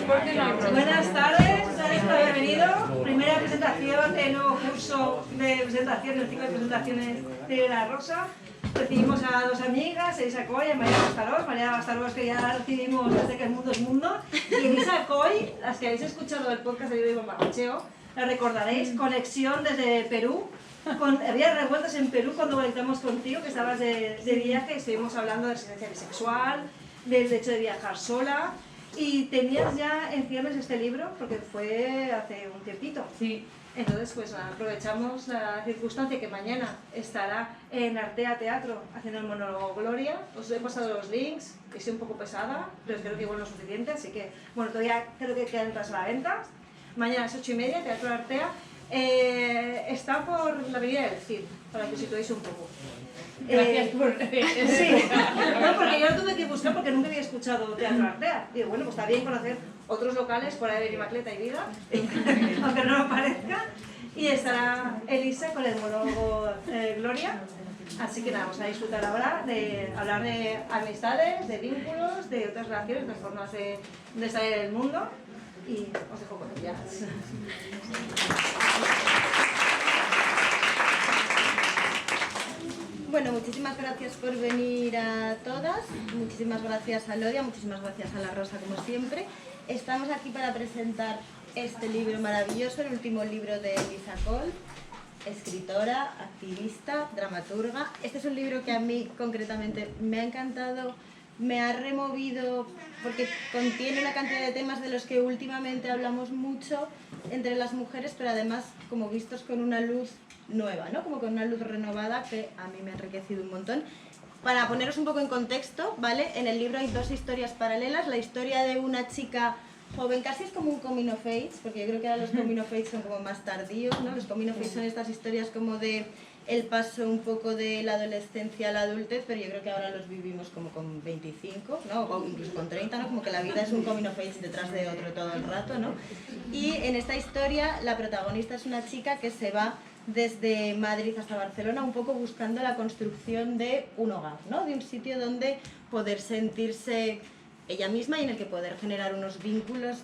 porque no hay problema. Buenas tardes, gracias por haber venido. Primera presentación del nuevo curso de presentación, el ciclo de presentaciones de La Rosa. Recibimos a dos amigas, Elisa Coy y María Bastarós. María Bastarós, que ya la recibimos desde que el mundo es mundo. Y Elisa Coy, las que habéis escuchado el podcast de Yo Vivo en Barracheo, la recordaréis, conexión desde Perú. Había revueltas en Perú cuando conectamos contigo, que estabas de viaje, y estuvimos hablando de residencia bisexual, del hecho de viajar sola. Y tenías ya en ciernes este libro, porque fue hace un tiempito. Sí. Entonces, pues aprovechamos la circunstancia que mañana estará en Artea Teatro haciendo el monólogo Gloria. Os he pasado los links, estoy un poco pesada, pero creo que igual no es suficiente, así que, bueno, todavía creo que quedan entradas a la venta. Mañana a las 8:30, Teatro Artea. Está por la avenida del Cid, para que os situéis un poco. Gracias por... Sí, no, porque yo lo tuve que buscar porque nunca había escuchado Teatro Artea. Digo, bueno, pues está bien conocer otros locales por ahí de Macleta y Viga, aunque no lo parezca. Y estará Elisa con el monólogo Gloria. Así que nada, vamos a disfrutar ahora de hablar de amistades, de vínculos, de otras relaciones, de formas de estar en el mundo. Y os dejo con ellas. Bueno, muchísimas gracias por venir a todas, muchísimas gracias a Lodia, muchísimas gracias a La Rosa como siempre. Estamos aquí para presentar este libro maravilloso, el último libro de Elisa Coy, escritora, activista, dramaturga. Este es un libro que a mí concretamente me ha encantado, me ha removido porque contiene una cantidad de temas de los que últimamente hablamos mucho entre las mujeres, pero además como vistos con una luz nueva, ¿no? Como con una luz renovada que a mí me ha enriquecido un montón. Para poneros un poco en contexto, ¿vale? En el libro hay dos historias paralelas. La historia de una chica joven, casi es como un coming of age, porque yo creo que ahora los coming of age son como más tardíos, ¿no? Los coming of age son estas historias como de el paso un poco de la adolescencia a la adultez, pero yo creo que ahora los vivimos como con 25, ¿no? O incluso con 30, ¿no? Como que la vida es un coming of age detrás de otro todo el rato, ¿no? Y en esta historia la protagonista es una chica que se va desde Madrid hasta Barcelona un poco buscando la construcción de un hogar, ¿no? De un sitio donde poder sentirse ella misma y en el que poder generar unos vínculos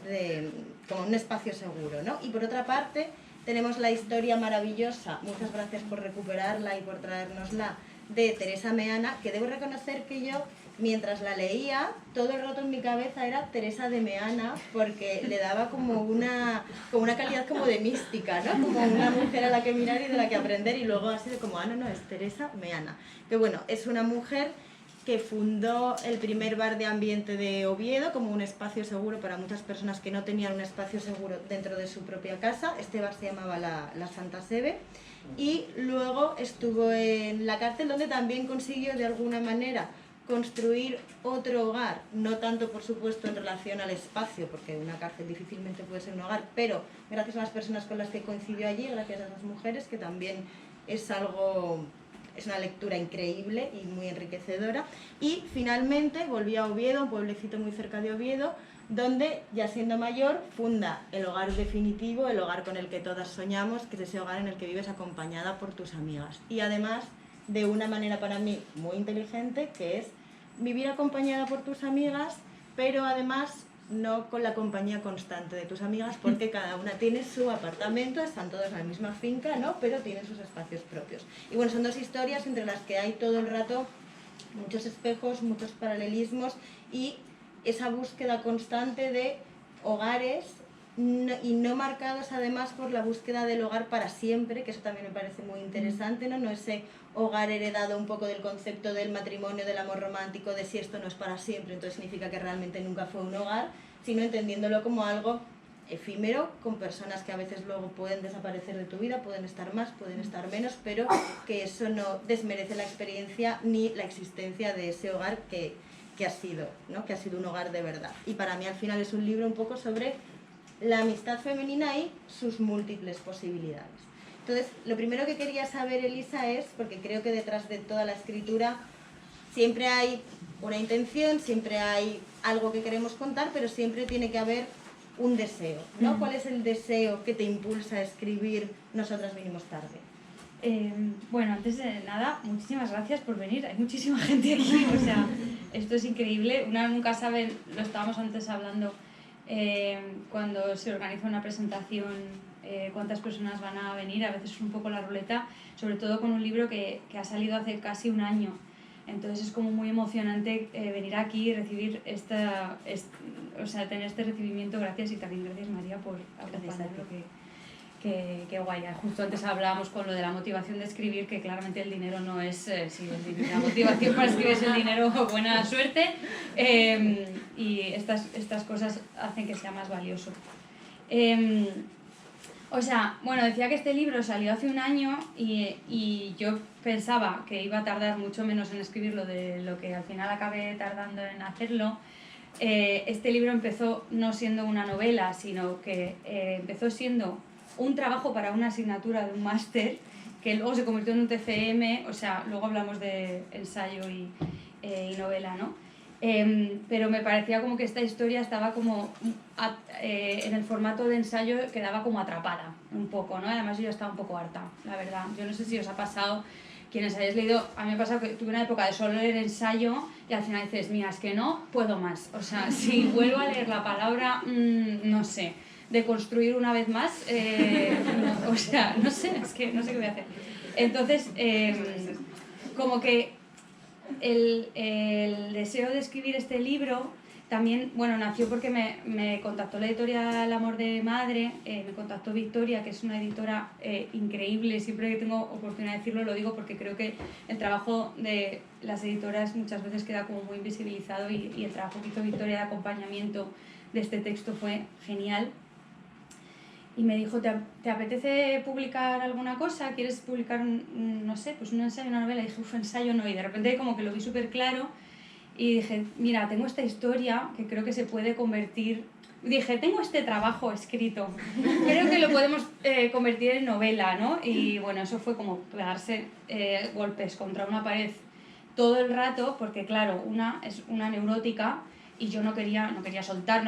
como un espacio seguro, ¿no? Y por otra parte tenemos la historia maravillosa, muchas gracias por recuperarla y por traérnosla, de Teresa Meana, que debo reconocer que yo, mientras la leía, todo el rato en mi cabeza era Teresa de Meana, porque le daba como una calidad como de mística, ¿no? Como una mujer a la que mirar y de la que aprender, y luego ha sido como, no, es Teresa Meana. Que bueno, es una mujer que fundó el primer bar de ambiente de Oviedo como un espacio seguro para muchas personas que no tenían un espacio seguro dentro de su propia casa. Este bar se llamaba la Santa Sebe, y luego estuvo en la cárcel, donde también consiguió de alguna manera construir otro hogar, no tanto por supuesto en relación al espacio, porque una cárcel difícilmente puede ser un hogar, pero gracias a las personas con las que coincidió allí, gracias a esas mujeres, que también es una lectura increíble y muy enriquecedora. Y finalmente volví a Oviedo, un pueblecito muy cerca de Oviedo, donde, ya siendo mayor, funda el hogar definitivo, el hogar con el que todas soñamos, que es ese hogar en el que vives acompañada por tus amigas. Y además, de una manera para mí muy inteligente, que es vivir acompañada por tus amigas, pero además no con la compañía constante de tus amigas, porque cada una tiene su apartamento, están todas en la misma finca, ¿no? Pero tienen sus espacios propios. Y bueno, son dos historias entre las que hay todo el rato muchos espejos, muchos paralelismos y esa búsqueda constante de hogares y no marcados además por la búsqueda del hogar para siempre, que eso también me parece muy interesante, ¿no? No ese hogar heredado un poco del concepto del matrimonio, del amor romántico, de si esto no es para siempre, entonces significa que realmente nunca fue un hogar, sino entendiéndolo como algo efímero, con personas que a veces luego pueden desaparecer de tu vida, pueden estar más, pueden estar menos, pero que eso no desmerece la experiencia ni la existencia de ese hogar que ha sido, ¿no? Que ha sido un hogar de verdad. Y para mí al final es un libro un poco sobre la amistad femenina y sus múltiples posibilidades. Entonces, lo primero que quería saber, Elisa, es, porque creo que detrás de toda la escritura siempre hay una intención, siempre hay algo que queremos contar, pero siempre tiene que haber un deseo, ¿no? ¿Cuál es el deseo que te impulsa a escribir Nosotras vinimos tarde? Bueno, antes de nada, muchísimas gracias por venir. Hay muchísima gente aquí, o sea, esto es increíble. Una nunca sabe, lo estábamos antes hablando, cuando se organiza una presentación, cuántas personas van a venir, a veces es un poco la ruleta, sobre todo con un libro que ha salido hace casi un año. Entonces es como muy emocionante venir aquí y recibir o sea, tener este recibimiento. Gracias, y también gracias, María, por acompañarlo. Que guay. Justo antes hablábamos con lo de la motivación de escribir, que claramente el dinero no es la motivación para escribir es el dinero, buena suerte, y estas cosas hacen que sea más valioso. O sea, bueno, decía que este libro salió hace un año y yo pensaba que iba a tardar mucho menos en escribirlo de lo que al final acabé tardando en hacerlo. Este libro empezó no siendo una novela, sino que empezó siendo un trabajo para una asignatura de un máster, que luego se convirtió en un TCM, o sea, luego hablamos de ensayo y novela, ¿no? Pero me parecía como que esta historia estaba como en el formato de ensayo, quedaba como atrapada un poco, ¿no? Además yo ya estaba un poco harta, la verdad. Yo no sé si os ha pasado, quienes hayáis leído, a mí me ha pasado que tuve una época de solo leer ensayo y al final dices, mira, es que no puedo más. O sea, si vuelvo a leer la palabra, no sé, de construir una vez más, no, o sea, no sé, es que no sé qué voy a hacer. Entonces, como que el deseo de escribir este libro también, bueno, nació porque me contactó la editorial Amor de Madre, me contactó Victoria, que es una editora increíble. Siempre que tengo oportunidad de decirlo lo digo porque creo que el trabajo de las editoras muchas veces queda como muy invisibilizado, y el trabajo que hizo Victoria de acompañamiento de este texto fue genial. Y me dijo, ¿te apetece publicar alguna cosa? ¿Quieres publicar, no sé, pues un ensayo, una novela? Y dije, ensayo no. Y de repente como que lo vi súper claro y dije, mira, tengo esta historia que creo que se puede convertir... Dije, tengo este trabajo escrito, creo que lo podemos convertir en novela, ¿no? Y bueno, eso fue como pegarse golpes contra una pared todo el rato, porque claro, una es una neurótica, y yo no quería soltar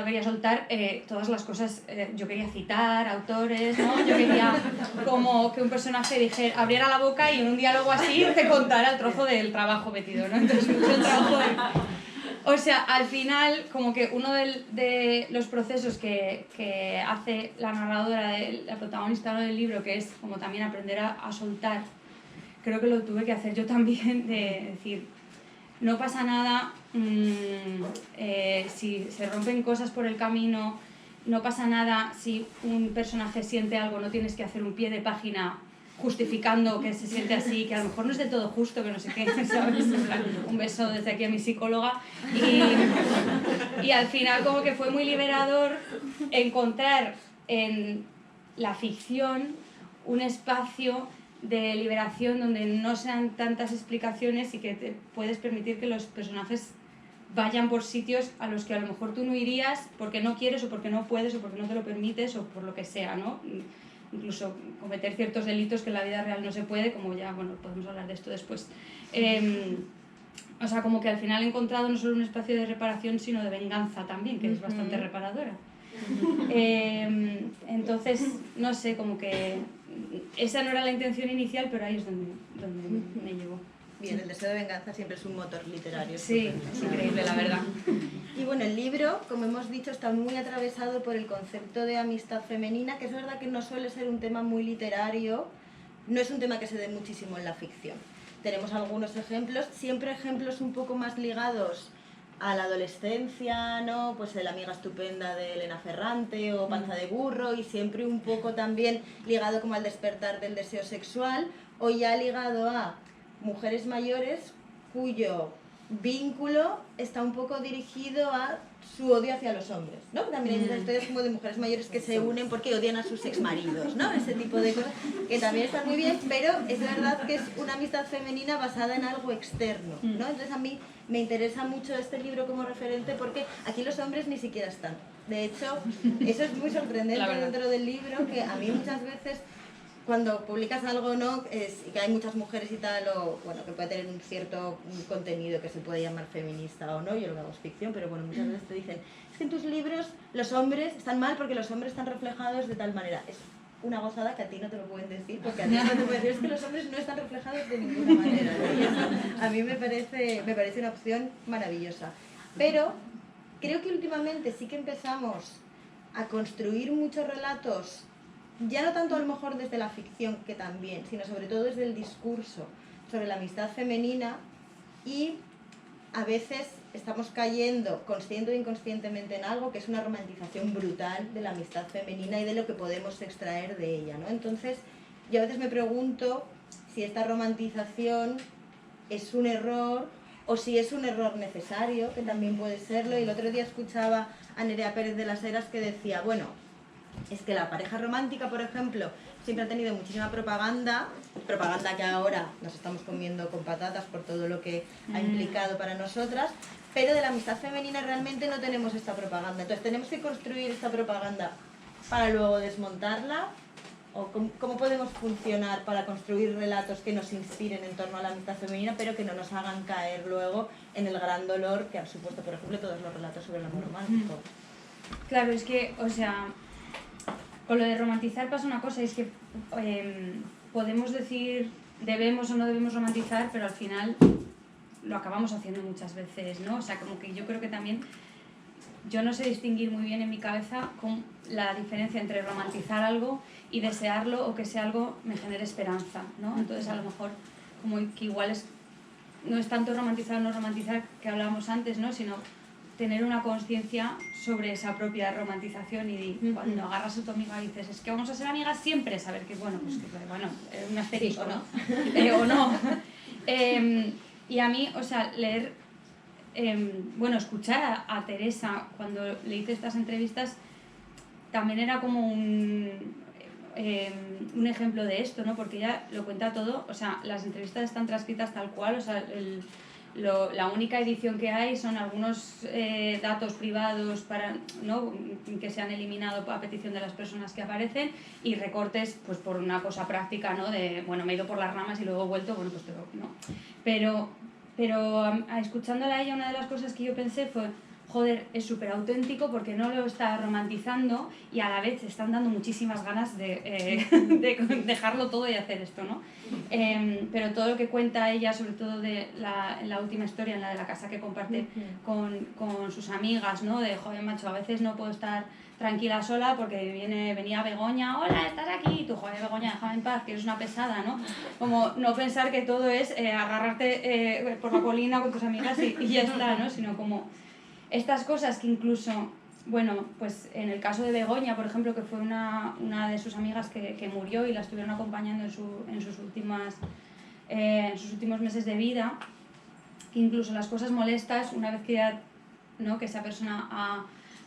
todas las cosas. Yo quería citar autores, ¿no? Yo quería como que un personaje abriera la boca y en un diálogo así te contara el trozo del trabajo metido, ¿no? Entonces, el trabajo o sea, al final, como que uno de los procesos que hace la narradora, la protagonista del libro, que es como también aprender a soltar, creo que lo tuve que hacer yo también, de decir, no pasa nada si se rompen cosas por el camino, no pasa nada si un personaje siente algo, no tienes que hacer un pie de página justificando que se siente así, que a lo mejor no es de todo justo, que no sé qué, ¿sabes? Un beso desde aquí a mi psicóloga. Y al final como que fue muy liberador encontrar en la ficción un espacio de liberación donde no sean tantas explicaciones y que te puedes permitir que los personajes vayan por sitios a los que a lo mejor tú no irías porque no quieres o porque no puedes o porque no te lo permites o por lo que sea, ¿no? Incluso cometer ciertos delitos que en la vida real no se puede, como ya, bueno, podemos hablar de esto después. O sea, como que al final he encontrado no solo un espacio de reparación, sino de venganza también, que es bastante reparadora. Entonces, no sé, como que esa no era la intención inicial, pero ahí es donde me llevó. Bien, el deseo de venganza siempre es un motor literario. Sí, es increíble, la verdad. Y bueno, el libro, como hemos dicho, está muy atravesado por el concepto de amistad femenina, que es verdad que no suele ser un tema muy literario, no es un tema que se dé muchísimo en la ficción. Tenemos algunos ejemplos, siempre ejemplos un poco más ligados a la adolescencia, ¿no? Pues de La amiga estupenda de Elena Ferrante o Panza de burro, y siempre un poco también ligado como al despertar del deseo sexual, o ya ligado a mujeres mayores cuyo vínculo está un poco dirigido a su odio hacia los hombres, ¿no? También hay muchas historias como de mujeres mayores que se unen porque odian a sus exmaridos, ¿no? Ese tipo de cosas que también están muy bien, pero es verdad que es una amistad femenina basada en algo externo, ¿no? Entonces a mí me interesa mucho este libro como referente porque aquí los hombres ni siquiera están. De hecho, eso es muy sorprendente dentro del libro, que a mí muchas veces cuando publicas algo, ¿no? Y que hay muchas mujeres y tal, o bueno, que puede tener un cierto contenido que se puede llamar feminista o no, yo lo que hago es ficción, pero bueno, muchas veces te dicen, es que en tus libros los hombres están mal porque los hombres están reflejados de tal manera. Es una gozada que a ti no te lo pueden decir, porque a ti no te pueden decir, es que los hombres no están reflejados de ninguna manera, ¿no? Y eso a mí me parece una opción maravillosa. Pero creo que últimamente sí que empezamos a construir muchos relatos, ya no tanto a lo mejor desde la ficción, que también, sino sobre todo desde el discurso sobre la amistad femenina, y a veces estamos cayendo consciente o inconscientemente en algo que es una romantización brutal de la amistad femenina y de lo que podemos extraer de ella, ¿no? Entonces, yo a veces me pregunto si esta romantización es un error o si es un error necesario, que también puede serlo. Y el otro día escuchaba a Nerea Pérez de las Heras que decía, bueno, es que la pareja romántica, por ejemplo, siempre ha tenido muchísima propaganda que ahora nos estamos comiendo con patatas por todo lo que ha implicado para nosotras, pero de la amistad femenina realmente no tenemos esta propaganda. Entonces tenemos que construir esta propaganda para luego desmontarla, o cómo podemos funcionar para construir relatos que nos inspiren en torno a la amistad femenina, pero que no nos hagan caer luego en el gran dolor que han supuesto, por ejemplo, todos los relatos sobre el amor romántico. Claro, es que, o sea, con lo de romantizar pasa una cosa, es que podemos decir debemos o no debemos romantizar, pero al final lo acabamos haciendo muchas veces, ¿no? O sea, como que yo creo que también, yo no sé distinguir muy bien en mi cabeza con la diferencia entre romantizar algo y desearlo, o que ese algo me genere esperanza, ¿no? Entonces a lo mejor como que igual no es tanto romantizar o no romantizar que hablábamos antes, ¿no? Sino tener una conciencia sobre esa propia romantización, y cuando agarras a tu amiga y dices, es que vamos a ser amigas siempre, saber que, bueno, pues que, bueno, es un asterisco, ¿no? O no. Y a mí, o sea, leer, bueno, escuchar a Teresa cuando le hice estas entrevistas también era como un ejemplo de esto, ¿no? Porque ella lo cuenta todo, o sea, las entrevistas están transcritas tal cual, o sea, la única edición que hay son algunos datos privados ¿no? que se han eliminado a petición de las personas que aparecen, y recortes pues por una cosa práctica, ¿no? De, bueno, me he ido por las ramas y luego he vuelto, bueno, pues no. Pero escuchándola a ella, una de las cosas que yo pensé fue, joder, es súper auténtico porque no lo está romantizando y a la vez se están dando muchísimas ganas de dejarlo todo y hacer esto, ¿no? Pero todo lo que cuenta ella, sobre todo en la última historia, en la de la casa que comparte con sus amigas, ¿no? De, joder, macho, a veces no puedo estar tranquila sola porque venía Begoña, hola, estás aquí, y tú, joder, Begoña, déjame en paz, que eres una pesada, ¿no? Como no pensar que todo es agarrarte por la colina con tus amigas y ya está, ¿no? Sino como estas cosas que incluso, bueno, pues en el caso de Begoña, por ejemplo, que fue una de sus amigas que murió y la estuvieron acompañando en sus últimos meses de vida, incluso las cosas molestas, una vez que ya, ¿no? que esa persona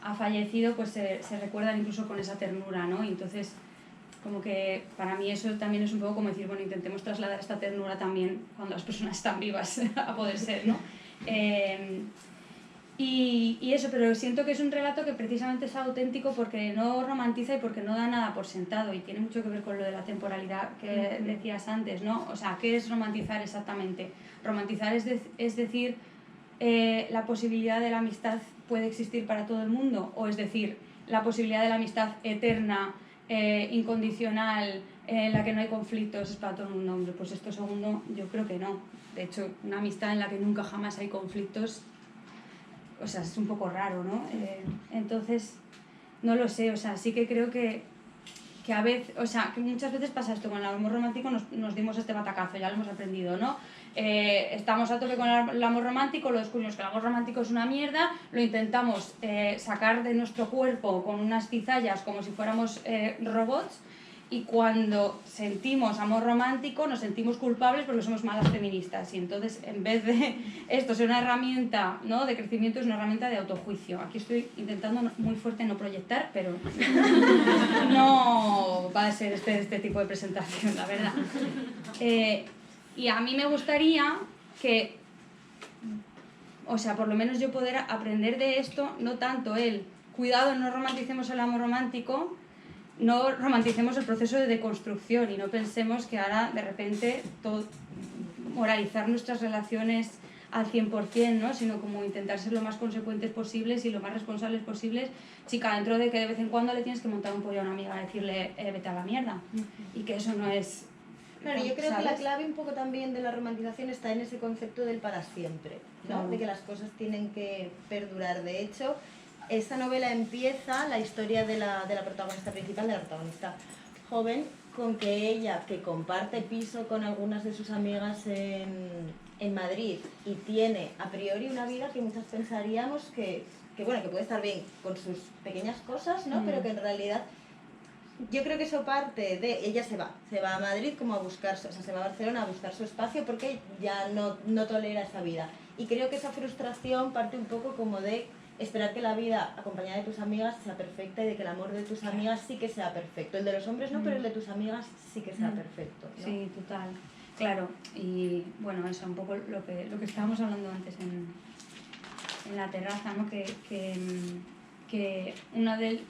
ha fallecido, pues se recuerdan incluso con esa ternura, ¿no? Y entonces, como que para mí eso también es un poco como decir, bueno, intentemos trasladar esta ternura también cuando las personas están vivas, a poder ser, ¿no? Y eso, pero siento que es un relato que precisamente es auténtico porque no romantiza y porque no da nada por sentado, y tiene mucho que ver con lo de la temporalidad que decías antes, ¿no? O sea, ¿qué es romantizar exactamente? Romantizar es decir, la posibilidad de la amistad puede existir para todo el mundo, o es decir, la posibilidad de la amistad eterna, incondicional, en la que no hay conflictos, es para todo el mundo. Hombre, pues esto segundo yo creo que no. De hecho, una amistad en la que nunca jamás hay conflictos, o sea, es un poco raro, ¿no? Entonces, no lo sé, o sea, sí que creo que a veces, o sea, que muchas veces pasa esto, con el amor romántico nos dimos este batacazo, ya lo hemos aprendido, ¿no? Estamos a tope con el amor romántico, lo descubrimos que el amor romántico es una mierda, lo intentamos sacar de nuestro cuerpo con unas cizallas como si fuéramos robots, y cuando sentimos amor romántico nos sentimos culpables porque somos malas feministas, y entonces en vez de esto ser una herramienta, ¿no? de crecimiento, es una herramienta de autojuicio. Aquí estoy intentando muy fuerte no proyectar, pero no va a ser este tipo de presentación, la verdad. Y a mí me gustaría que, o sea, por lo menos yo poder aprender de esto, no tanto cuidado, no romanticemos el amor romántico, no romanticemos el proceso de deconstrucción y no pensemos que ahora de repente moralizar nuestras relaciones al 100%, ¿no? Sino como intentar ser lo más consecuentes posibles y lo más responsables posibles, chica, dentro de que de vez en cuando le tienes que montar un pollo a una amiga y decirle vete a la mierda, y que eso no es... Claro, yo creo que la clave un poco también de la romantización está en ese concepto del para siempre, ¿no? De que las cosas tienen que perdurar. De hecho, esta novela empieza la historia de la protagonista principal, de la protagonista joven, con que ella, que comparte piso con algunas de sus amigas en Madrid y tiene a priori una vida que muchas pensaríamos que puede estar bien con sus pequeñas cosas, ¿no? Pero que en realidad yo creo que eso parte de... Ella se va a Madrid como a buscar, o sea, se va a Barcelona a buscar su espacio porque ya no tolera esa vida. Y creo que esa frustración parte un poco como de esperar que la vida acompañada de tus amigas sea perfecta y de que el amor de tus amigas sí que sea perfecto. El de los hombres no, pero el de tus amigas sí que sea perfecto, ¿no? Sí, total. Claro, y bueno, eso, un poco lo que estábamos hablando antes en la terraza, ¿no? Que uno de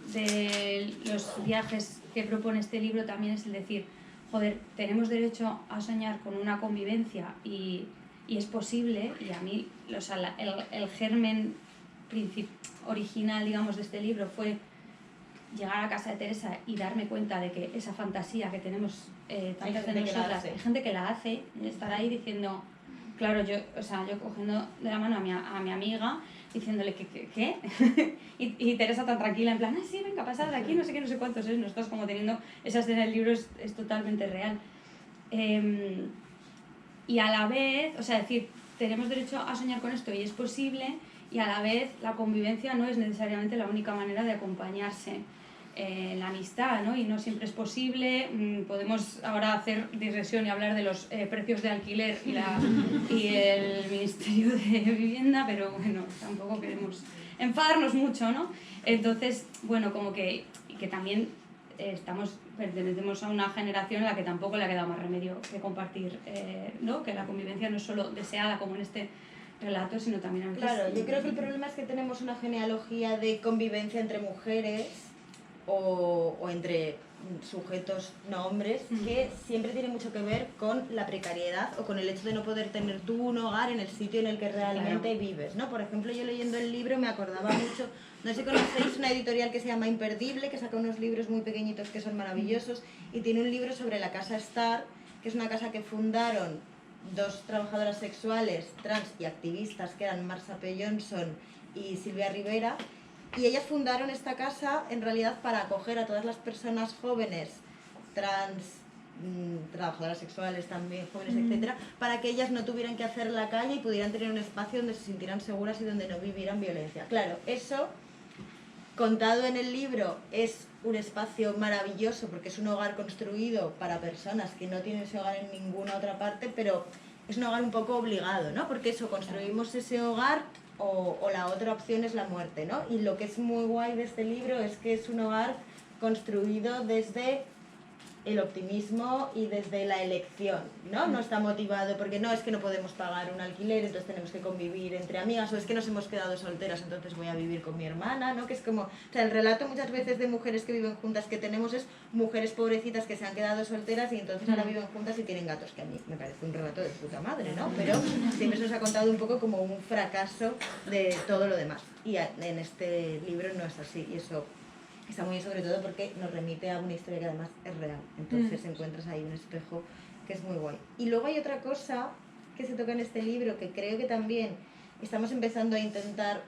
los viajes que propone este libro también es el decir, joder, tenemos derecho a soñar con una convivencia y es posible, y a mí el germen original, digamos, de este libro fue llegar a casa de Teresa y darme cuenta de que esa fantasía que tenemos tantas de nosotras, hay gente que la hace, y estar ahí diciendo, claro, yo cogiendo de la mano a mi amiga, diciéndole ¿qué? y Teresa tan tranquila, en plan, sí, venga, pasad de aquí, no sé qué, no sé cuántos es, nosotros como teniendo esa escena del libro es totalmente real. Y a la vez, o sea, decir, tenemos derecho a soñar con esto y es posible, y a la vez la convivencia no es necesariamente la única manera de acompañarse. La amistad, ¿no? Y no siempre es posible. Podemos ahora hacer digresión y hablar de los precios de alquiler y el Ministerio de Vivienda, pero bueno, tampoco queremos enfadarnos mucho, ¿no? Entonces, bueno, como que también pertenecemos a una generación en la que tampoco le ha quedado más remedio que compartir, ¿no? Que la convivencia no es solo deseada como en este relato, sino también a veces... Claro, yo creo que el problema es que tenemos una genealogía de convivencia entre mujeres o entre sujetos no hombres que siempre tiene mucho que ver con la precariedad o con el hecho de no poder tener tú un hogar en el sitio en el que realmente vives, ¿no? Por ejemplo, yo leyendo el libro me acordaba mucho, no sé si conocéis una editorial que se llama Imperdible, que saca unos libros muy pequeñitos que son maravillosos, y tiene un libro sobre la casa Star, que es una casa que fundaron dos trabajadoras sexuales trans y activistas que eran Marsha P. Johnson y Silvia Rivera. Y ellas fundaron esta casa en realidad para acoger a todas las personas jóvenes, trans, trabajadoras sexuales también, jóvenes, etcétera, para que ellas no tuvieran que hacer la calle y pudieran tener un espacio donde se sintieran seguras y donde no vivieran violencia. Claro, eso, contado en el libro, es un espacio maravilloso porque es un hogar construido para personas que no tienen ese hogar en ninguna otra parte, pero es un hogar un poco obligado, ¿no? Porque eso, construimos ese hogar o la otra opción es la muerte, ¿no? Y lo que es muy guay de este libro es que es un hogar construido desde el optimismo y desde la elección, ¿no? No está motivado porque no es que no podemos pagar un alquiler, entonces tenemos que convivir entre amigas, o es que nos hemos quedado solteras, entonces voy a vivir con mi hermana, ¿no? Que es como, o sea, el relato muchas veces de mujeres que viven juntas que tenemos es mujeres pobrecitas que se han quedado solteras y entonces ahora viven juntas y tienen gatos, que a mí me parece un relato de puta madre, ¿no? Pero siempre se nos ha contado un poco como un fracaso de todo lo demás. Y en este libro no es así, y eso está muy bien, sobre todo porque nos remite a una historia que además es real. Entonces encuentras ahí un espejo que es muy guay. Y luego hay otra cosa que se toca en este libro que creo que también estamos empezando a intentar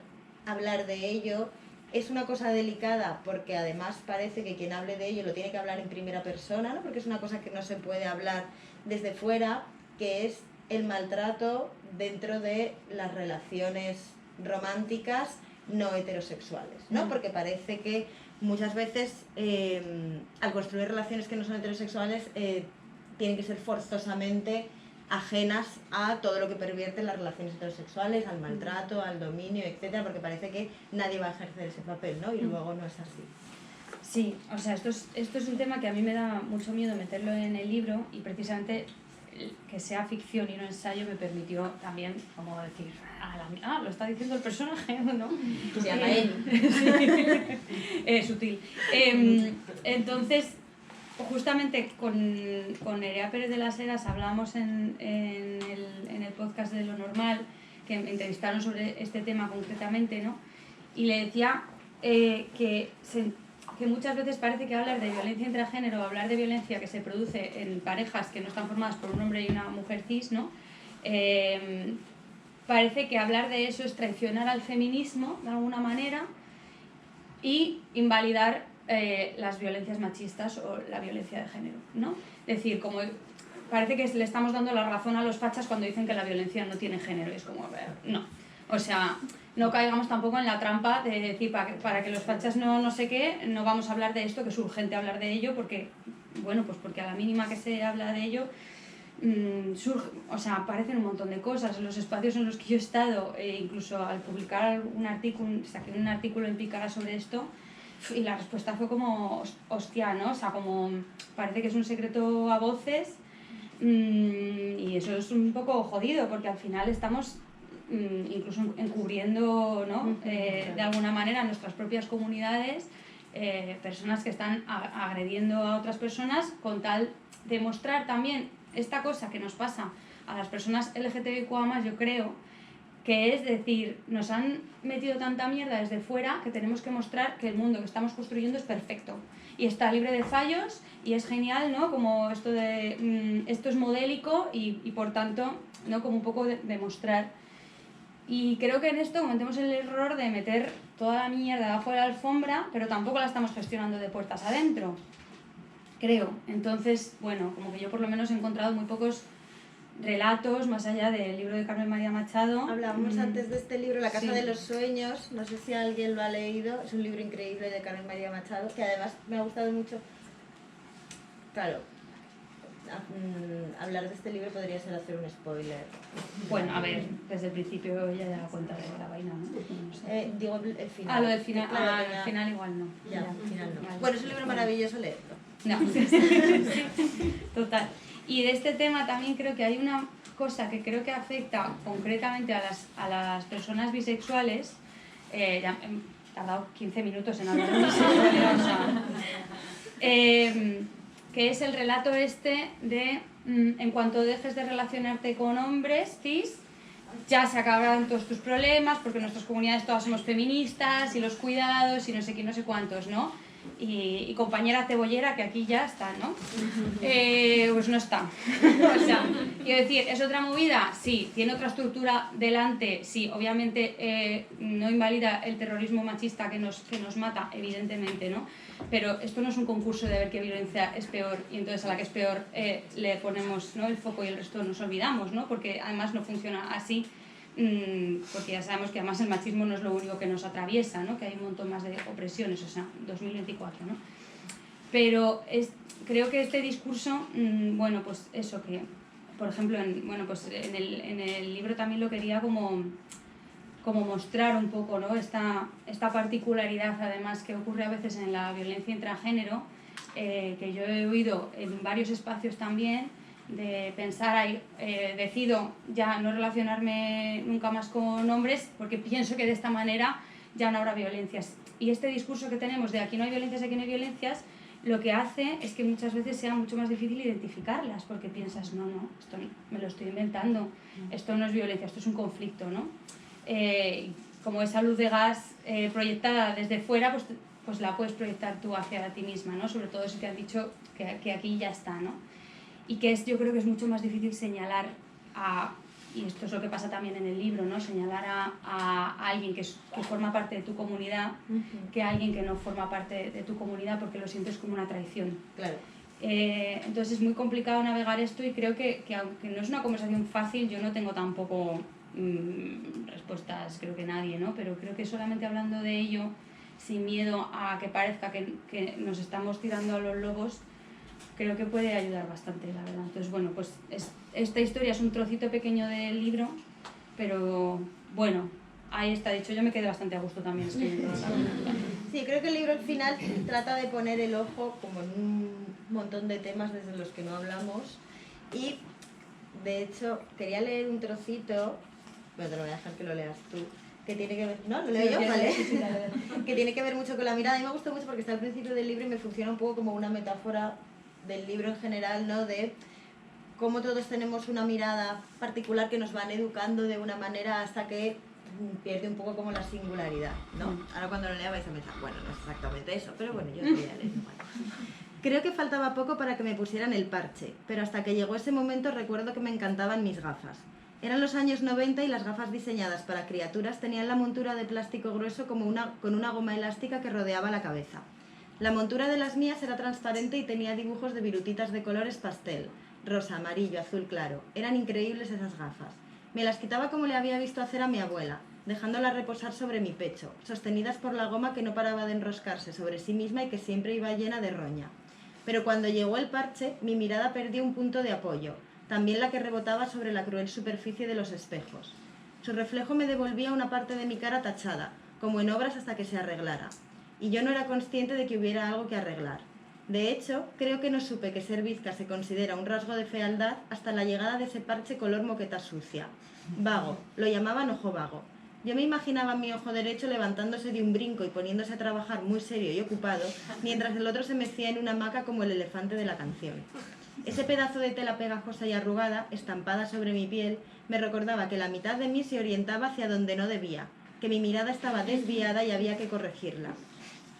hablar de ello. Es una cosa delicada porque además parece que quien hable de ello lo tiene que hablar en primera persona, ¿no? Porque es una cosa que no se puede hablar desde fuera, que es el maltrato dentro de las relaciones románticas no heterosexuales, ¿no? Porque parece que muchas veces al construir relaciones que no son heterosexuales tienen que ser forzosamente ajenas a todo lo que pervierte las relaciones heterosexuales, al maltrato, al dominio, etcétera, porque parece que nadie va a ejercer ese papel, ¿no? Y luego no es así. Sí, o sea, esto es un tema que a mí me da mucho miedo meterlo en el libro, y precisamente que sea ficción y no ensayo me permitió también, como decir, lo está diciendo el personaje, ¿no? Se llama él. Sutil. Entonces, justamente con Nerea Pérez de las Heras hablamos en el podcast de Lo Normal, que me entrevistaron sobre este tema concretamente, ¿no? Y le decía que muchas veces parece que hablar de violencia intragénero o hablar de violencia que se produce en parejas que no están formadas por un hombre y una mujer cis, ¿no? Parece que hablar de eso es traicionar al feminismo de alguna manera, y invalidar las violencias machistas o la violencia de género, ¿no? Es decir, como parece que le estamos dando la razón a los fachas cuando dicen que la violencia no tiene género, y es como, no. O sea, no caigamos tampoco en la trampa de decir para que los fachas no sé qué, no vamos a hablar de esto, que es urgente hablar de ello, porque, bueno, pues porque a la mínima que se habla de ello, surge, o sea, aparecen un montón de cosas. En los espacios en los que yo he estado, incluso al publicar un artículo, saqué un artículo en Picara sobre esto, y la respuesta fue como, hostia, ¿no? O sea, como parece que es un secreto a voces, y eso es un poco jodido, porque al final estamos incluso encubriendo, ¿no? De alguna manera nuestras propias comunidades, personas que están agrediendo a otras personas con tal de mostrar también esta cosa que nos pasa a las personas LGTBIQA+, yo creo, que es decir, nos han metido tanta mierda desde fuera que tenemos que mostrar que el mundo que estamos construyendo es perfecto y está libre de fallos y es genial, ¿no? Como esto de esto es modélico y por tanto, ¿no? Como un poco de mostrar. Y creo que en esto cometemos el error de meter toda la mierda debajo de la alfombra, pero tampoco la estamos gestionando de puertas adentro, creo. Entonces, bueno, como que yo por lo menos he encontrado muy pocos relatos más allá del libro de Carmen María Machado. Hablábamos antes de este libro, La Casa de los Sueños, no sé si alguien lo ha leído, es un libro increíble de Carmen María Machado, que además me ha gustado mucho. Claro, hablar de este libro podría ser hacer un spoiler. Bueno, a ver, desde el principio ya da cuenta de la vaina, ¿no? No sé. Digo el final. Ah, lo del final, claro, al final igual no. Ya, al final no. Vale. Bueno, es un libro maravilloso, leerlo. No, sí, total. Y de este tema también creo que hay una cosa que creo que afecta concretamente a las personas bisexuales. Ya he tardado 15 minutos en hablar de bisexualidad, o sea, que es el relato este de en cuanto dejes de relacionarte con hombres cis, ya se acabarán todos tus problemas, porque en nuestras comunidades todas somos feministas y los cuidados y no sé qué, no sé cuántos, ¿no? Y compañera cebollera, que aquí ya está, ¿no? Pues no está. O sea, quiero decir, ¿es otra movida? Sí. ¿Tiene otra estructura delante? Sí. Obviamente no invalida el terrorismo machista que nos mata, evidentemente, ¿no? Pero esto no es un concurso de ver qué violencia es peor y entonces a la que es peor le ponemos, ¿no? El foco y el resto nos olvidamos, ¿no? Porque además no funciona así. Porque ya sabemos que además el machismo no es lo único que nos atraviesa, ¿no? Que hay un montón más de opresiones, o sea, 2024, ¿no? Pero creo que este discurso, bueno, pues eso que, por ejemplo, en el libro también lo quería como mostrar un poco, ¿no? Esta particularidad además que ocurre a veces en la violencia intragénero, que yo he oído en varios espacios también, de pensar, decido ya no relacionarme nunca más con hombres porque pienso que de esta manera ya no habrá violencias. Y este discurso que tenemos de aquí no hay violencias, aquí no hay violencias, lo que hace es que muchas veces sea mucho más difícil identificarlas porque piensas, no, esto me lo estoy inventando, esto no es violencia, esto es un conflicto, ¿no? Como esa luz de gas proyectada desde fuera, pues la puedes proyectar tú hacia ti misma, ¿no? Sobre todo si te han dicho que aquí ya está, ¿no? Y que yo creo que es mucho más difícil señalar y esto es lo que pasa también en el libro, ¿no? Señalar a alguien que forma parte de tu comunidad que a alguien que no forma parte de tu comunidad porque lo sientes como una traición. Claro. Entonces es muy complicado navegar esto y creo que aunque no es una conversación fácil, yo no tengo tampoco respuestas, creo que nadie, ¿no? Pero creo que solamente hablando de ello, sin miedo a que parezca que nos estamos tirando a los lobos, creo que puede ayudar bastante, la verdad. Entonces, bueno, pues esta historia es un trocito pequeño del libro, pero bueno, ahí está. De hecho, yo me quedé bastante a gusto también escribiendo. Sí, creo que el libro al final trata de poner el ojo como en un montón de temas desde los que no hablamos y, de hecho, quería leer un trocito, pero te lo voy a dejar que lo leas tú, que tiene que ver... ¿No? ¿Lo leo yo? Vale. Que tiene que ver mucho con la mirada. A mí me gustó mucho porque está al principio del libro y me funciona un poco como una metáfora del libro en general, ¿no? De cómo todos tenemos una mirada particular que nos van educando de una manera hasta que pierde un poco como la singularidad, ¿no? Ahora cuando lo lea vais a pensar, bueno, no es exactamente eso, pero bueno, yo os voy a leer igual. Creo que faltaba poco para que me pusieran el parche, pero hasta que llegó ese momento recuerdo que me encantaban mis gafas. Eran los años 90 y las gafas diseñadas para criaturas tenían la montura de plástico grueso con una goma elástica que rodeaba la cabeza. La montura de las mías era transparente y tenía dibujos de virutitas de colores pastel, rosa, amarillo, azul claro. Eran increíbles esas gafas. Me las quitaba como le había visto hacer a mi abuela, dejándolas reposar sobre mi pecho, sostenidas por la goma que no paraba de enroscarse sobre sí misma y que siempre iba llena de roña. Pero cuando llegó el parche, mi mirada perdió un punto de apoyo, también la que rebotaba sobre la cruel superficie de los espejos. Su reflejo me devolvía una parte de mi cara tachada, como en obras hasta que se arreglara. Y yo no era consciente de que hubiera algo que arreglar. De hecho, creo que no supe que ser bizca se considera un rasgo de fealdad hasta la llegada de ese parche color moqueta sucia. Vago, lo llamaban ojo vago. Yo me imaginaba mi ojo derecho levantándose de un brinco y poniéndose a trabajar muy serio y ocupado, mientras el otro se mecía en una hamaca como el elefante de la canción. Ese pedazo de tela pegajosa y arrugada, estampada sobre mi piel, me recordaba que la mitad de mí se orientaba hacia donde no debía, que mi mirada estaba desviada y había que corregirla.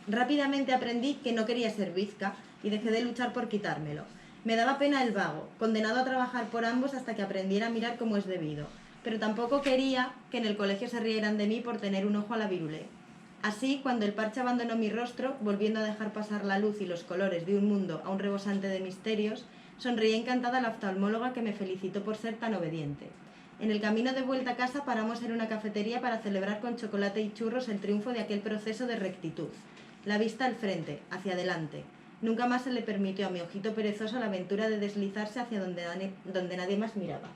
Rápidamente aprendí que no quería ser bizca y dejé de luchar por quitármelo. Me daba pena el vago, condenado a trabajar por ambos hasta que aprendiera a mirar como es debido. Pero tampoco quería que en el colegio se rieran de mí por tener un ojo a la virulé. Así, cuando el parche abandonó mi rostro, volviendo a dejar pasar la luz y los colores de un mundo aún rebosante de misterios, sonreí encantada a la oftalmóloga que me felicitó por ser tan obediente. En el camino de vuelta a casa paramos en una cafetería para celebrar con chocolate y churros el triunfo de aquel proceso de rectitud. La vista al frente, hacia adelante. Nunca más se le permitió a mi ojito perezoso la aventura de deslizarse hacia donde nadie más miraba.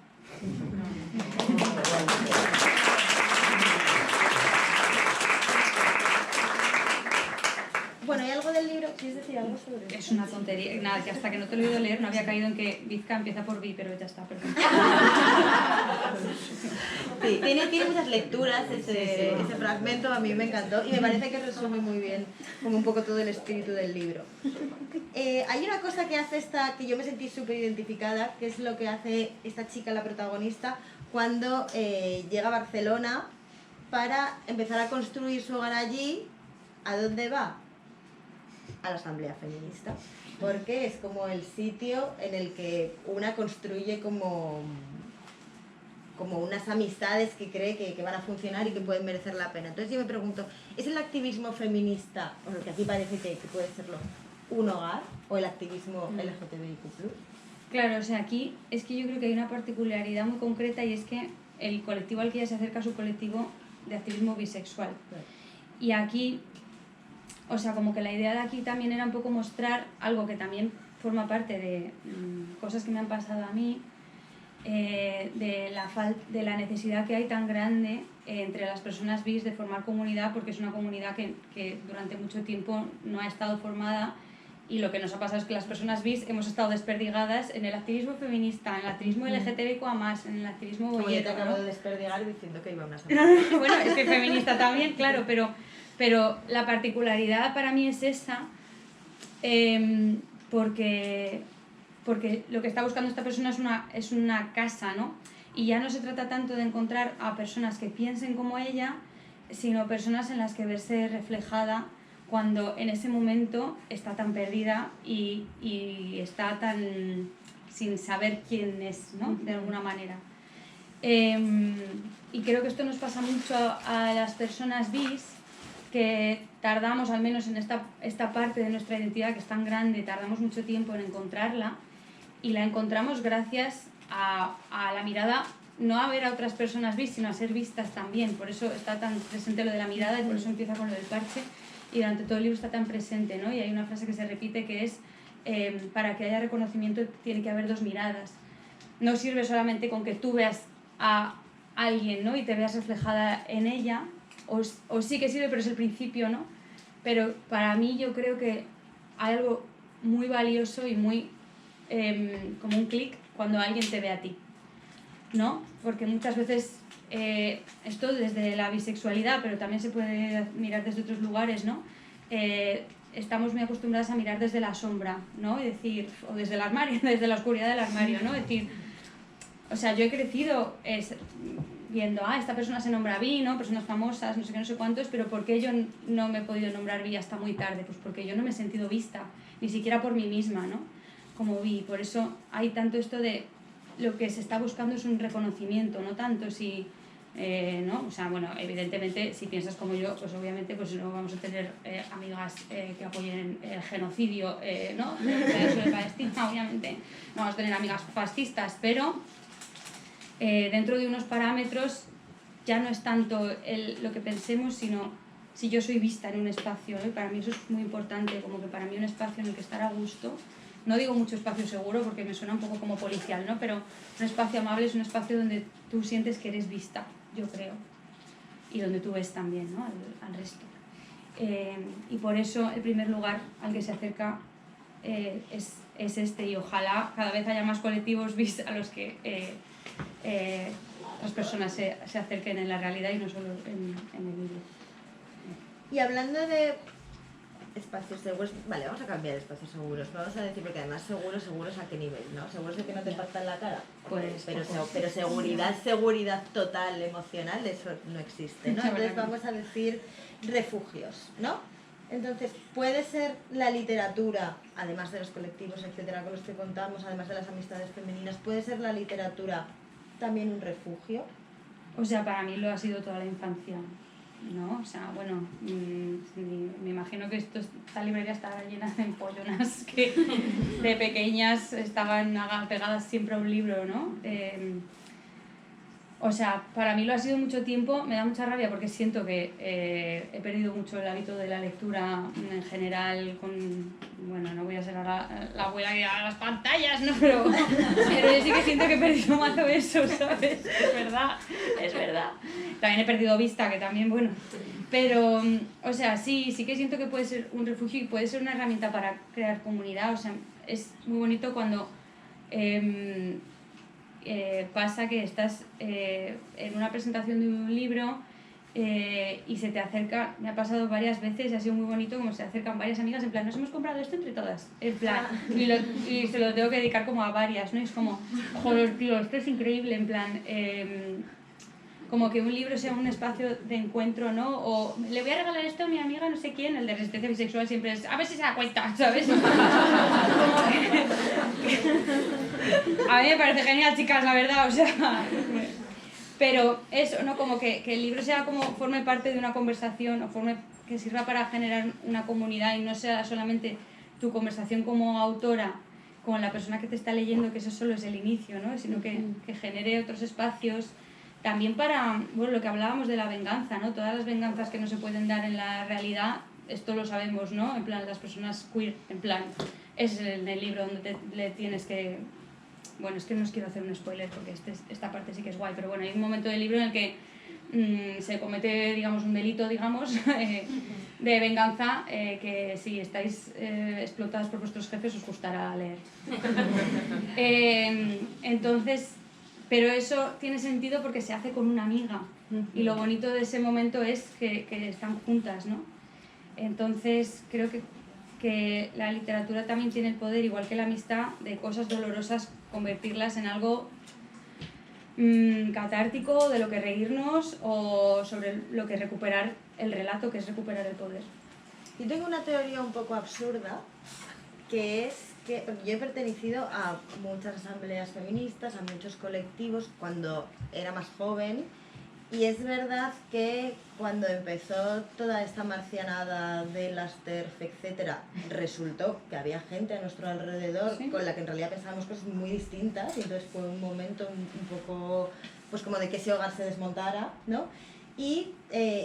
Bueno, ¿hay algo del libro? ¿Quieres decir algo sobre eso? Es una tontería. Nada, que hasta que no te lo he oído leer no había caído en que Bizca empieza por Vi, pero ya está, perdón. Sí, tiene muchas lecturas ese fragmento, a mí me encantó y me parece que resume muy bien como un poco todo el espíritu del libro. Hay una cosa que hace que yo me sentí súper identificada, que es lo que hace esta chica, la protagonista, cuando llega a Barcelona para empezar a construir su hogar allí. ¿A dónde va? A la Asamblea Feminista, porque es como el sitio en el que una construye como unas amistades que cree que van a funcionar y que pueden merecer la pena. Entonces yo me pregunto, ¿es el activismo feminista, o lo que aquí parece que puede serlo, un hogar, o el activismo LGTBIQ+? Claro, o sea, aquí es que yo creo que hay una particularidad muy concreta y es que el colectivo al que ella se acerca es un colectivo de activismo bisexual. Y aquí, o sea, como que la idea de aquí también era un poco mostrar algo que también forma parte de cosas que me han pasado a mí, de la necesidad que hay tan grande entre las personas bis de formar comunidad, porque es una comunidad que durante mucho tiempo no ha estado formada, y lo que nos ha pasado es que las personas bis hemos estado desperdigadas en el activismo feminista, en el activismo LGTBIQ+, en el activismo boyeto. Como yo te acabo ¿no? de desperdigar diciendo que iba a una No, bueno, es que feminista también, claro, pero la particularidad para mí es esa, porque lo que está buscando esta persona es una casa, ¿no? Y ya no se trata tanto de encontrar a personas que piensen como ella, sino personas en las que verse reflejada cuando en ese momento está tan perdida y está tan sin saber quién es, ¿no? De alguna manera. Y creo que esto nos pasa mucho a las personas bis, que tardamos, al menos en esta parte de nuestra identidad que es tan grande, tardamos mucho tiempo en encontrarla, y la encontramos gracias a la mirada, no a ver a otras personas bis, sino a ser vistas también. Por eso está tan presente lo de la mirada y por eso empieza con lo del parche, y durante todo el libro está tan presente, ¿no? Y hay una frase que se repite que es para que haya reconocimiento tiene que haber dos miradas. No sirve solamente con que tú veas a alguien, ¿no? Y te veas reflejada en ella, o sí que sirve, pero es el principio, ¿no? Pero para mí yo creo que hay algo muy valioso y muy como un clic cuando alguien te ve a ti, ¿no? Porque muchas veces esto desde la bisexualidad, pero también se puede mirar desde otros lugares, ¿no? Estamos muy acostumbradas a mirar desde la sombra, ¿no? Y decir, o desde el armario, desde la oscuridad del armario, ¿no? Decir, o sea, yo he crecido viendo, esta persona se nombra bi, ¿no? Personas famosas, no sé qué, no sé cuántos, pero ¿por qué yo no me he podido nombrar bi hasta muy tarde? Pues porque yo no me he sentido vista, ni siquiera por mí misma, ¿no? Como bi. Por eso hay tanto esto de lo que se está buscando es un reconocimiento, no tanto si... ¿no? O sea, bueno, evidentemente, si piensas como yo, pues obviamente pues no vamos a tener amigas que apoyen el genocidio, ¿no? De Palestina, obviamente. No vamos a tener amigas fascistas, pero dentro de unos parámetros ya no es tanto lo que pensemos, sino si yo soy vista en un espacio, ¿no? Y para mí eso es muy importante, como que para mí un espacio en el que estar a gusto, no digo mucho espacio seguro porque me suena un poco como policial, ¿no? Pero un espacio amable es un espacio donde tú sientes que eres vista, yo creo, y donde tú ves también, ¿no? al resto. Y por eso el primer lugar al que se acerca es este, y ojalá cada vez haya más colectivos bis a los que las personas se acerquen en la realidad y no solo en el libro. Y hablando de espacios seguros, vale, vamos a cambiar espacios seguros, vamos a decir, porque además seguros a qué nivel, ¿no? Seguros de que no te impactan la cara, Pues, pero seguridad total, emocional, eso no existe, ¿no? Entonces vamos a decir refugios, ¿no? Entonces, puede ser la literatura, además de los colectivos, etcétera, con los que contamos, además de las amistades femeninas, puede ser la literatura también un refugio. O sea, para mí lo ha sido toda la infancia, ¿no? O sea, bueno, me imagino que esta librería estaba llena de empollonas que de pequeñas estaban pegadas siempre a un libro, ¿no? O sea, para mí lo ha sido mucho tiempo, me da mucha rabia porque siento que he perdido mucho el hábito de la lectura en general bueno, no voy a ser la abuela que haga las pantallas, ¿no? Pero yo sí que siento que he perdido más de eso, ¿sabes? Es verdad. También he perdido vista, que también, bueno. Pero, o sea, sí que siento que puede ser un refugio y puede ser una herramienta para crear comunidad. O sea, es muy bonito cuando... pasa que estás en una presentación de un libro y se te acerca, me ha pasado varias veces y ha sido muy bonito como se acercan varias amigas en plan, nos hemos comprado esto entre todas, en plan, y se lo tengo que dedicar como a varias, ¿no? Y es como, joder, tío, esto es increíble, en plan, como que un libro sea un espacio de encuentro, ¿no? O le voy a regalar esto a mi amiga no sé quién, el de resistencia bisexual siempre es, a ver si se da cuenta, ¿sabes? A mí me parece genial, chicas, la verdad, o sea... Pero eso, ¿no? Como que el libro sea como forme parte de una conversación o que sirva para generar una comunidad y no sea solamente tu conversación como autora con la persona que te está leyendo, que eso solo es el inicio, ¿no? Sino que genere otros espacios también para, bueno, lo que hablábamos de la venganza, ¿no? Todas las venganzas que no se pueden dar en la realidad, esto lo sabemos, ¿no? En plan, las personas queer, en plan, es en el libro donde le tienes que... Bueno, es que no os quiero hacer un spoiler porque esta parte sí que es guay, pero bueno, hay un momento del libro en el que se comete, digamos, un delito, digamos, de venganza que si estáis explotadas por vuestros jefes os gustará leer. Entonces, pero eso tiene sentido porque se hace con una amiga y lo bonito de ese momento es que están juntas, ¿no? Entonces, creo que la literatura también tiene el poder, igual que la amistad, de cosas dolorosas convertirlas en algo catártico, de lo que reírnos o sobre lo que recuperar el relato, que es recuperar el poder. Yo tengo una teoría un poco absurda, que es que yo he pertenecido a muchas asambleas feministas, a muchos colectivos cuando era más joven, y es verdad que cuando empezó toda esta marcianada de las TERF, etcétera, resultó que había gente a nuestro alrededor con la que en realidad pensábamos cosas muy distintas, y entonces fue un momento un poco, pues como de que ese hogar se desmontara, ¿no? Y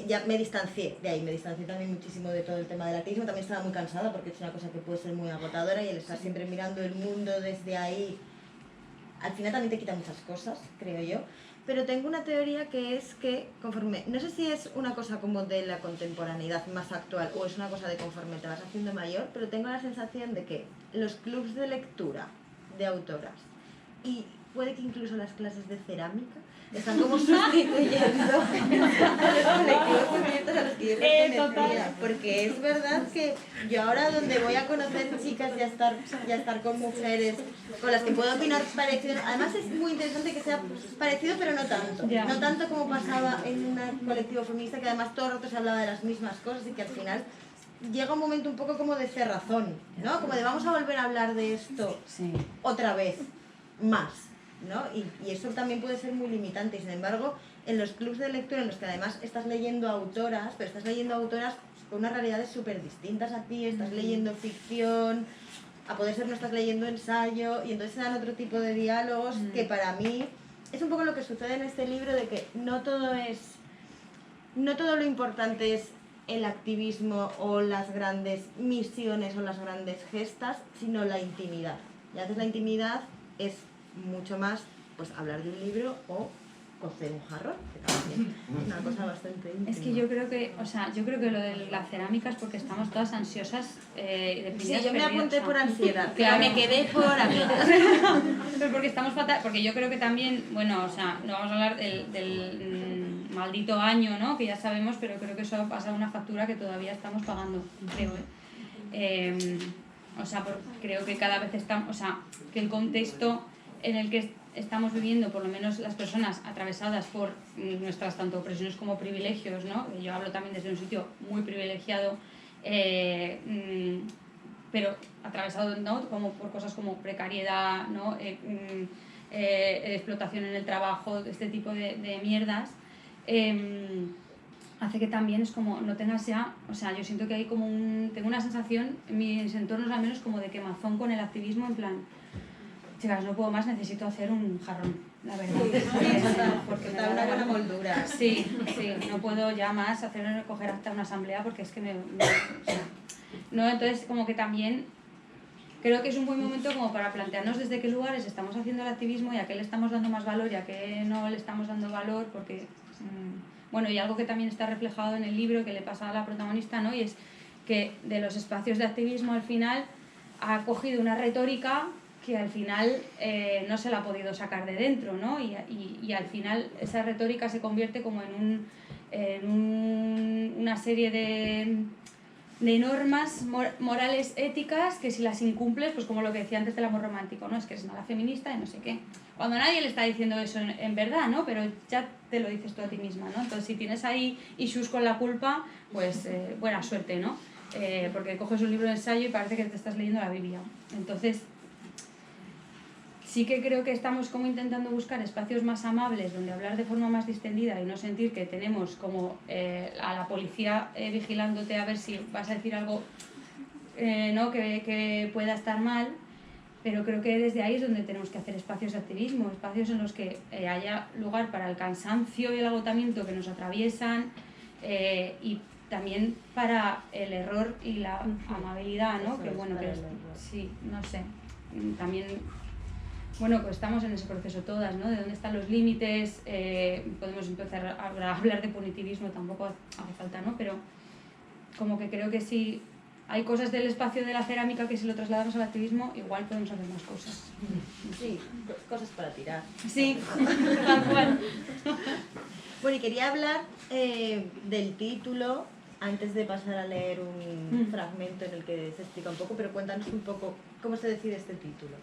ya me distancié de ahí, me distancié también muchísimo de todo el tema del ateísmo, también estaba muy cansada porque es una cosa que puede ser muy agotadora y el estar siempre mirando el mundo desde ahí, al final también te quita muchas cosas, creo yo. Pero tengo una teoría que es que conforme, no sé si es una cosa como de la contemporaneidad más actual o es una cosa de conforme te vas haciendo mayor, pero tengo la sensación de que los clubs de lectura de autoras y puede que incluso las clases de cerámica están como sustituyendo a los colectivos feministas a los que yo pertenecía, porque es verdad que yo ahora donde voy a conocer chicas y a estar con mujeres con las que puedo opinar parecido, además es muy interesante que sea parecido pero no tanto, no tanto como pasaba en un colectivo feminista que además todo el rato se hablaba de las mismas cosas y que al final llega un momento un poco como de cerrazón, ¿no? Como de vamos a volver a hablar de esto otra vez, más. ¿no? Y eso también puede ser muy limitante. Y sin embargo, en los clubs de lectura en los que además estás leyendo autoras, pero estás leyendo autoras con unas realidades súper distintas a ti, estás leyendo ficción, a poder ser no estás leyendo ensayo, y entonces se dan otro tipo de diálogos que para mí es un poco lo que sucede en este libro, de que no todo lo importante es el activismo o las grandes misiones o las grandes gestas, sino la intimidad. Y a veces la intimidad es mucho más pues hablar de un libro o cocer un jarrón, que también es una cosa bastante íntima. Es que yo creo que, o sea, yo creo que lo de la cerámica es porque estamos todas ansiosas, deprimidas. Sí, yo me apunté por ansiedad, claro. me quedé por amigas. Pero porque estamos fatal, porque yo creo que también, bueno, o sea, no vamos a hablar del maldito año, ¿no? Que ya sabemos, pero creo que eso pasa una factura que todavía estamos pagando, creo, o sea, creo que cada vez estamos, o sea, que el contexto en el que estamos viviendo, por lo menos las personas atravesadas por nuestras tanto opresiones como privilegios, ¿no? Yo hablo también desde un sitio muy privilegiado, pero atravesado, ¿no? Como por cosas como precariedad, ¿no? Explotación en el trabajo, este tipo de mierdas, hace que también es como no tengas ya, o sea, yo siento que hay como tengo una sensación en mis entornos al menos como de quemazón con el activismo, en plan, chicas, no puedo más, necesito hacer un jarrón, la verdad. Porque me da una buena moldura. Sí, no puedo ya más coger hasta una asamblea porque es que o sea, no, entonces como que también creo que es un buen momento como para plantearnos desde qué lugares estamos haciendo el activismo y a qué le estamos dando más valor y a qué no le estamos dando valor, porque bueno, y algo que también está reflejado en el libro que le pasa a la protagonista, ¿no? Y es que de los espacios de activismo al final ha cogido una retórica que al final no se la ha podido sacar de dentro, ¿no? Y al final esa retórica se convierte como en una serie de normas morales éticas que si las incumples, pues como lo que decía antes del amor romántico, ¿no? Es que eres mala feminista y no sé qué. Cuando nadie le está diciendo eso en verdad, ¿no? Pero ya te lo dices tú a ti misma, ¿no? Entonces si tienes ahí issues con la culpa, pues buena suerte, ¿no? Porque coges un libro de ensayo y parece que te estás leyendo la Biblia. Entonces sí que creo que estamos como intentando buscar espacios más amables donde hablar de forma más distendida y no sentir que tenemos como a la policía vigilándote a ver si vas a decir algo ¿no? que pueda estar mal, pero creo que desde ahí es donde tenemos que hacer espacios de activismo, espacios en los que haya lugar para el cansancio y el agotamiento que nos atraviesan y también para el error y la amabilidad, ¿no? Que bueno, que sí, no sé, también. Bueno, pues estamos en ese proceso todas, ¿no? De dónde están los límites, podemos empezar a hablar de punitivismo, tampoco hace falta, ¿no? Pero como que creo que sí, hay cosas del espacio de la cerámica que si lo trasladamos al activismo, igual podemos hacer más cosas. Sí, cosas para tirar. Sí, tal cual. Bueno, y quería hablar del título, antes de pasar a leer un fragmento en el que se explica un poco, pero cuéntanos un poco cómo se decide este título.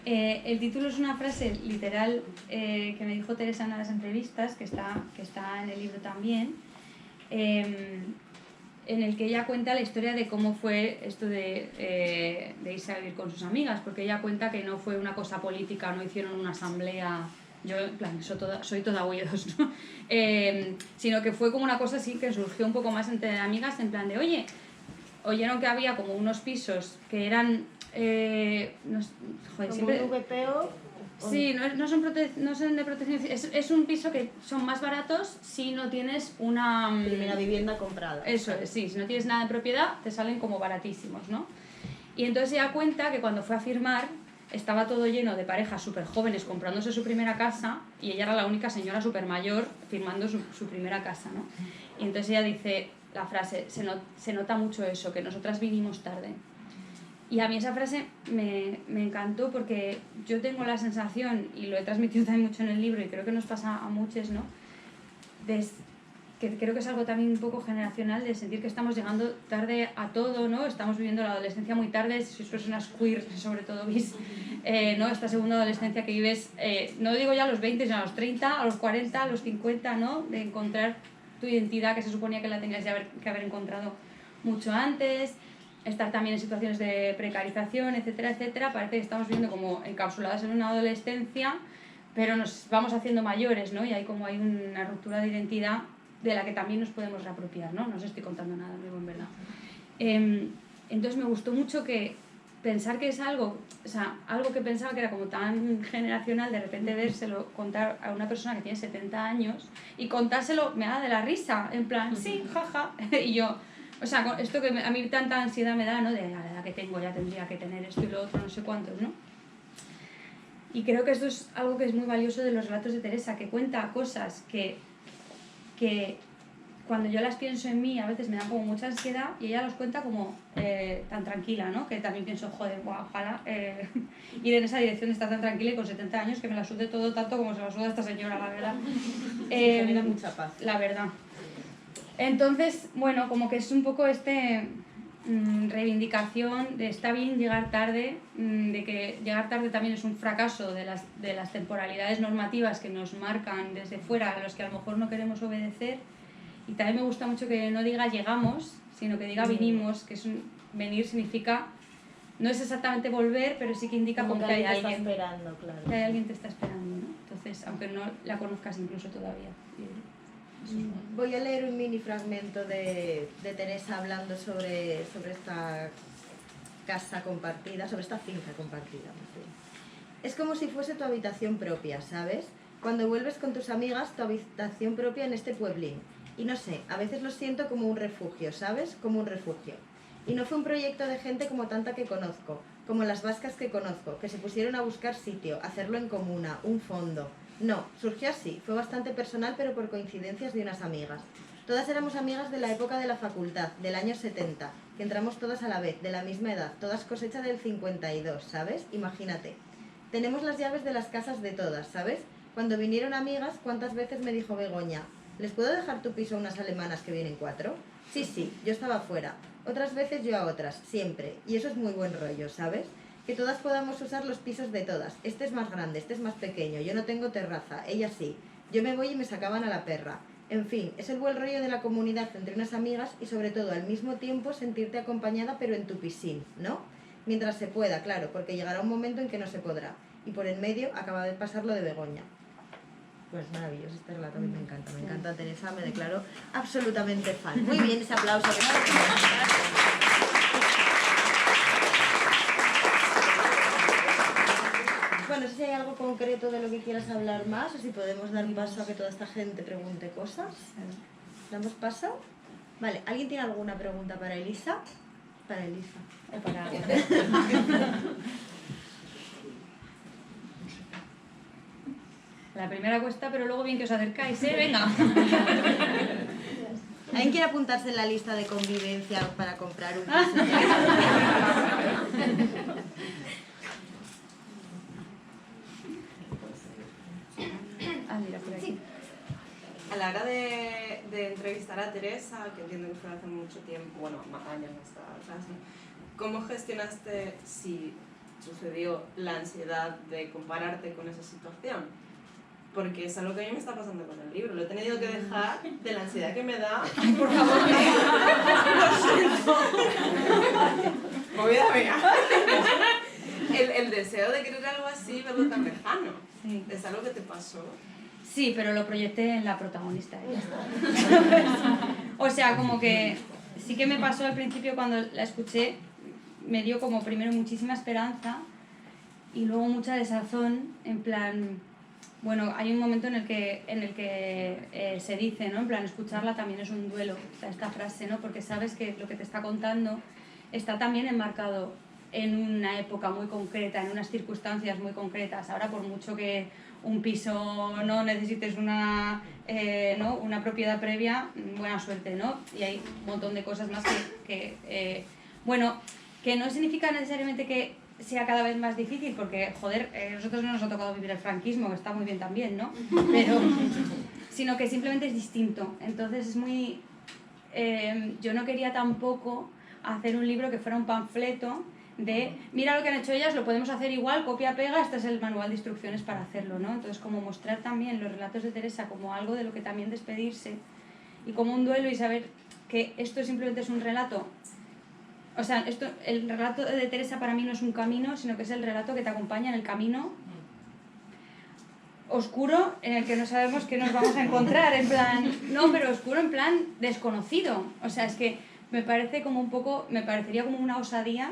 El título es una frase literal que me dijo Teresa en una de las entrevistas, que está en el libro también, en el que ella cuenta la historia de cómo fue esto de irse a vivir con sus amigas, porque ella cuenta que no fue una cosa política, no hicieron una asamblea, yo en plan soy toda oídos, ¿no? Sino que fue como una cosa así que surgió un poco más entre amigas, en plan de oye, oyeron que había como unos pisos que eran como siempre, un VPO. Sí, no son de protección, es un piso que son más baratos si no tienes una primera vivienda comprada. Eso es, sí, si no tienes nada en propiedad te salen como baratísimos, ¿no? Y entonces ella cuenta que cuando fue a firmar estaba todo lleno de parejas súper jóvenes comprándose su primera casa y ella era la única señora súper mayor firmando su primera casa, ¿no? Y entonces ella dice la frase, se nota mucho eso, que nosotras vinimos tarde. Y a mí esa frase me encantó porque yo tengo la sensación, y lo he transmitido también mucho en el libro y creo que nos pasa a muchos, ¿no? Que creo que es algo también un poco generacional de sentir que estamos llegando tarde a todo, ¿no? Estamos viviendo la adolescencia muy tarde, si sois personas queer, sobre todo bis, ¿no? Esta segunda adolescencia que vives, no digo ya a los 20, sino a los 30, a los 40, a los 50, ¿no? De encontrar tu identidad que se suponía que la tenías que haber encontrado mucho antes, estar también en situaciones de precarización, etcétera, etcétera. Parece que estamos viviendo como encapsuladas en una adolescencia pero nos vamos haciendo mayores, ¿no? Y hay una ruptura de identidad de la que también nos podemos reapropiar, ¿no? No os estoy contando nada nuevo, en verdad. Entonces me gustó mucho que pensar que es algo, o sea, algo que pensaba que era como tan generacional, de repente vérselo contar a una persona que tiene 70 años y contárselo me da de la risa, en plan, sí, jaja, y yo, o sea, esto que a mí tanta ansiedad me da, ¿no? De la edad que tengo ya tendría que tener esto y lo otro, no sé cuántos, ¿no? Y creo que esto es algo que es muy valioso de los relatos de Teresa, que cuenta cosas que cuando yo las pienso en mí a veces me dan como mucha ansiedad y ella los cuenta como tan tranquila, ¿no? Que también pienso, joder, ojalá ir en esa dirección de estar tan tranquila y con 70 años que me la sude todo tanto como se la suda esta señora, la verdad. Genera mucha paz. La verdad. Entonces, bueno, como que es un poco reivindicación de está bien llegar tarde, de que llegar tarde también es un fracaso de las temporalidades normativas que nos marcan desde fuera, a los que a lo mejor no queremos obedecer. Y también me gusta mucho que no diga llegamos, sino que diga vinimos, que venir significa, no es exactamente volver, pero sí que indica como que hay alguien esperando, claro. Que hay alguien te está esperando, ¿no? Entonces, aunque no la conozcas incluso todavía. Voy a leer un mini fragmento de Teresa hablando sobre esta casa compartida, sobre esta finca compartida. Es como si fuese tu habitación propia, ¿sabes? Cuando vuelves con tus amigas, tu habitación propia en este pueblín. Y no sé, a veces lo siento como un refugio, ¿sabes? Como un refugio. Y no fue un proyecto de gente como tanta que conozco, como las vascas que conozco, que se pusieron a buscar sitio, hacerlo en comuna, un fondo. No, surgió así, fue bastante personal pero por coincidencias de unas amigas. Todas éramos amigas de la época de la facultad, del año 70, que entramos todas a la vez, de la misma edad, todas cosecha del 52, ¿sabes? Imagínate. Tenemos las llaves de las casas de todas, ¿sabes? Cuando vinieron amigas, ¿cuántas veces me dijo Begoña? ¿Les puedo dejar tu piso a unas alemanas que vienen 4? Sí, yo estaba fuera. Otras veces yo a otras, siempre. Y eso es muy buen rollo, ¿sabes? Que todas podamos usar los pisos de todas. Este es más grande, este es más pequeño. Yo no tengo terraza, ella sí. Yo me voy y me sacaban a la perra. En fin, es el buen rollo de la comunidad entre unas amigas y sobre todo al mismo tiempo sentirte acompañada pero en tu piscín, ¿no? Mientras se pueda, claro, porque llegará un momento en que no se podrá. Y por en medio acaba de pasar lo de Begoña. Pues maravilloso este relato, a mí me encanta Teresa, me declaro absolutamente fan. Muy bien, ese aplauso. Bueno, no sé si hay algo concreto de lo que quieras hablar más o si podemos dar paso a que toda esta gente pregunte cosas. ¿Damos paso? Vale, ¿alguien tiene alguna pregunta para Elisa? Para Elisa. O para... La primera cuesta, pero luego bien que os acercáis, ¿eh? Venga. ¿Alguien quiere apuntarse en la lista de convivencia para comprar un piso? Mira, por aquí. A la hora de entrevistar a Teresa, que entiendo que fue hace mucho tiempo, bueno, más años hasta atrás, ¿no? ¿Cómo gestionaste, si sucedió, la ansiedad de compararte con esa situación? Porque es algo que a mí me está pasando con el libro. Lo he tenido que dejar de la ansiedad que me da. Ay, por favor, Lo siento. Movida mía. El deseo de querer algo así, verlo tan lejano. Sí. ¿Es algo que te pasó? Sí, pero lo proyecté en la protagonista. ¿Eh? O sea, como que sí que me pasó al principio cuando la escuché, me dio como primero muchísima esperanza y luego mucha desazón, en plan... Bueno, hay un momento en el que se dice, ¿no? En plan, escucharla también es un duelo, o sea, esta frase, ¿no? Porque sabes que lo que te está contando está también enmarcado en una época muy concreta, en unas circunstancias muy concretas. Ahora, por mucho que un piso no necesites una propiedad previa, buena suerte, ¿no? Y hay un montón de cosas más que no significa necesariamente que sea cada vez más difícil, porque, joder, nosotros no nos ha tocado vivir el franquismo, que está muy bien también, ¿no? Pero, sino que simplemente es distinto. Entonces es muy... yo no quería tampoco hacer un libro que fuera un panfleto de mira lo que han hecho ellas, lo podemos hacer igual, copia-pega, este es el manual de instrucciones para hacerlo, ¿no? Entonces como mostrar también los relatos de Teresa como algo de lo que también despedirse y como un duelo y saber que esto simplemente es un relato. O sea, el relato de Teresa para mí no es un camino, sino que es el relato que te acompaña en el camino oscuro en el que no sabemos qué nos vamos a encontrar, en plan, no, pero oscuro en plan desconocido. O sea, es que me parece como un poco, me parecería como una osadía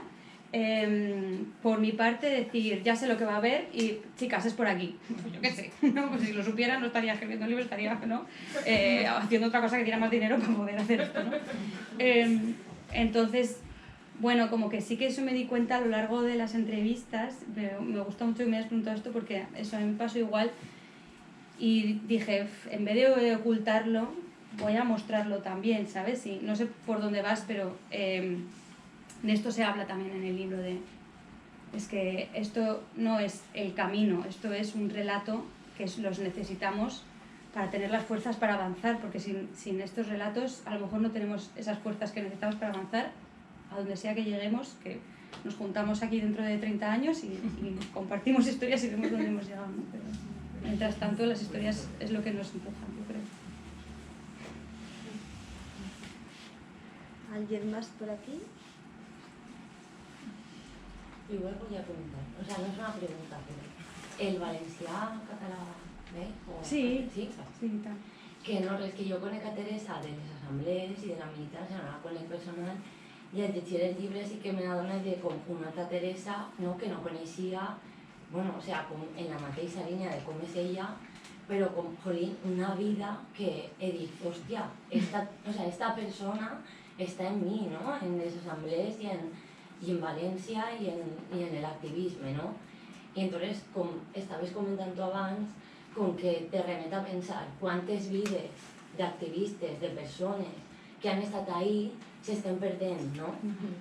por mi parte decir, ya sé lo que va a haber y chicas, es por aquí. Pues yo qué sé, ¿no? Pues si lo supiera no estaría escribiendo el libro, estaría, ¿no? Haciendo otra cosa que diera más dinero para poder hacer esto, ¿no? Entonces, bueno, como que sí que eso me di cuenta a lo largo de las entrevistas. Me gusta mucho que me hayas preguntado esto porque eso a mí me pasó igual y dije, en vez de ocultarlo, voy a mostrarlo también, ¿sabes? Y no sé por dónde vas, pero de esto se habla también en el libro es que esto no es el camino, esto es un relato que los necesitamos para tener las fuerzas para avanzar, porque sin estos relatos a lo mejor no tenemos esas fuerzas que necesitamos para avanzar a donde sea que lleguemos, que nos juntamos aquí dentro de 30 años y compartimos historias y vemos dónde hemos llegado, ¿no? Pero mientras tanto las historias es lo que nos empujan, yo creo. ¿Alguien más por aquí? Igual voy a preguntar, o sea, no es una pregunta, pero ¿el valencià català bé? Sí, sí, sí, tal. Que no, és que jo conec a Teresa de les assemblees i de la militància, no la conec personal, i al llegir el llibre sí que me n'adona de com una altra Teresa, no, que no coneixia, bueno, o sea, com en la mateixa línia de com és ella, però com, jolín, una vida que he dit, hòstia, esta persona està en mi, no? En les assemblees i en València i en el activisme, no? I entonces, com estaves comentant tu abans, com que te remet a pensar quantes vides d'activistes, de persones que han estat ahí s'estan perdent, no?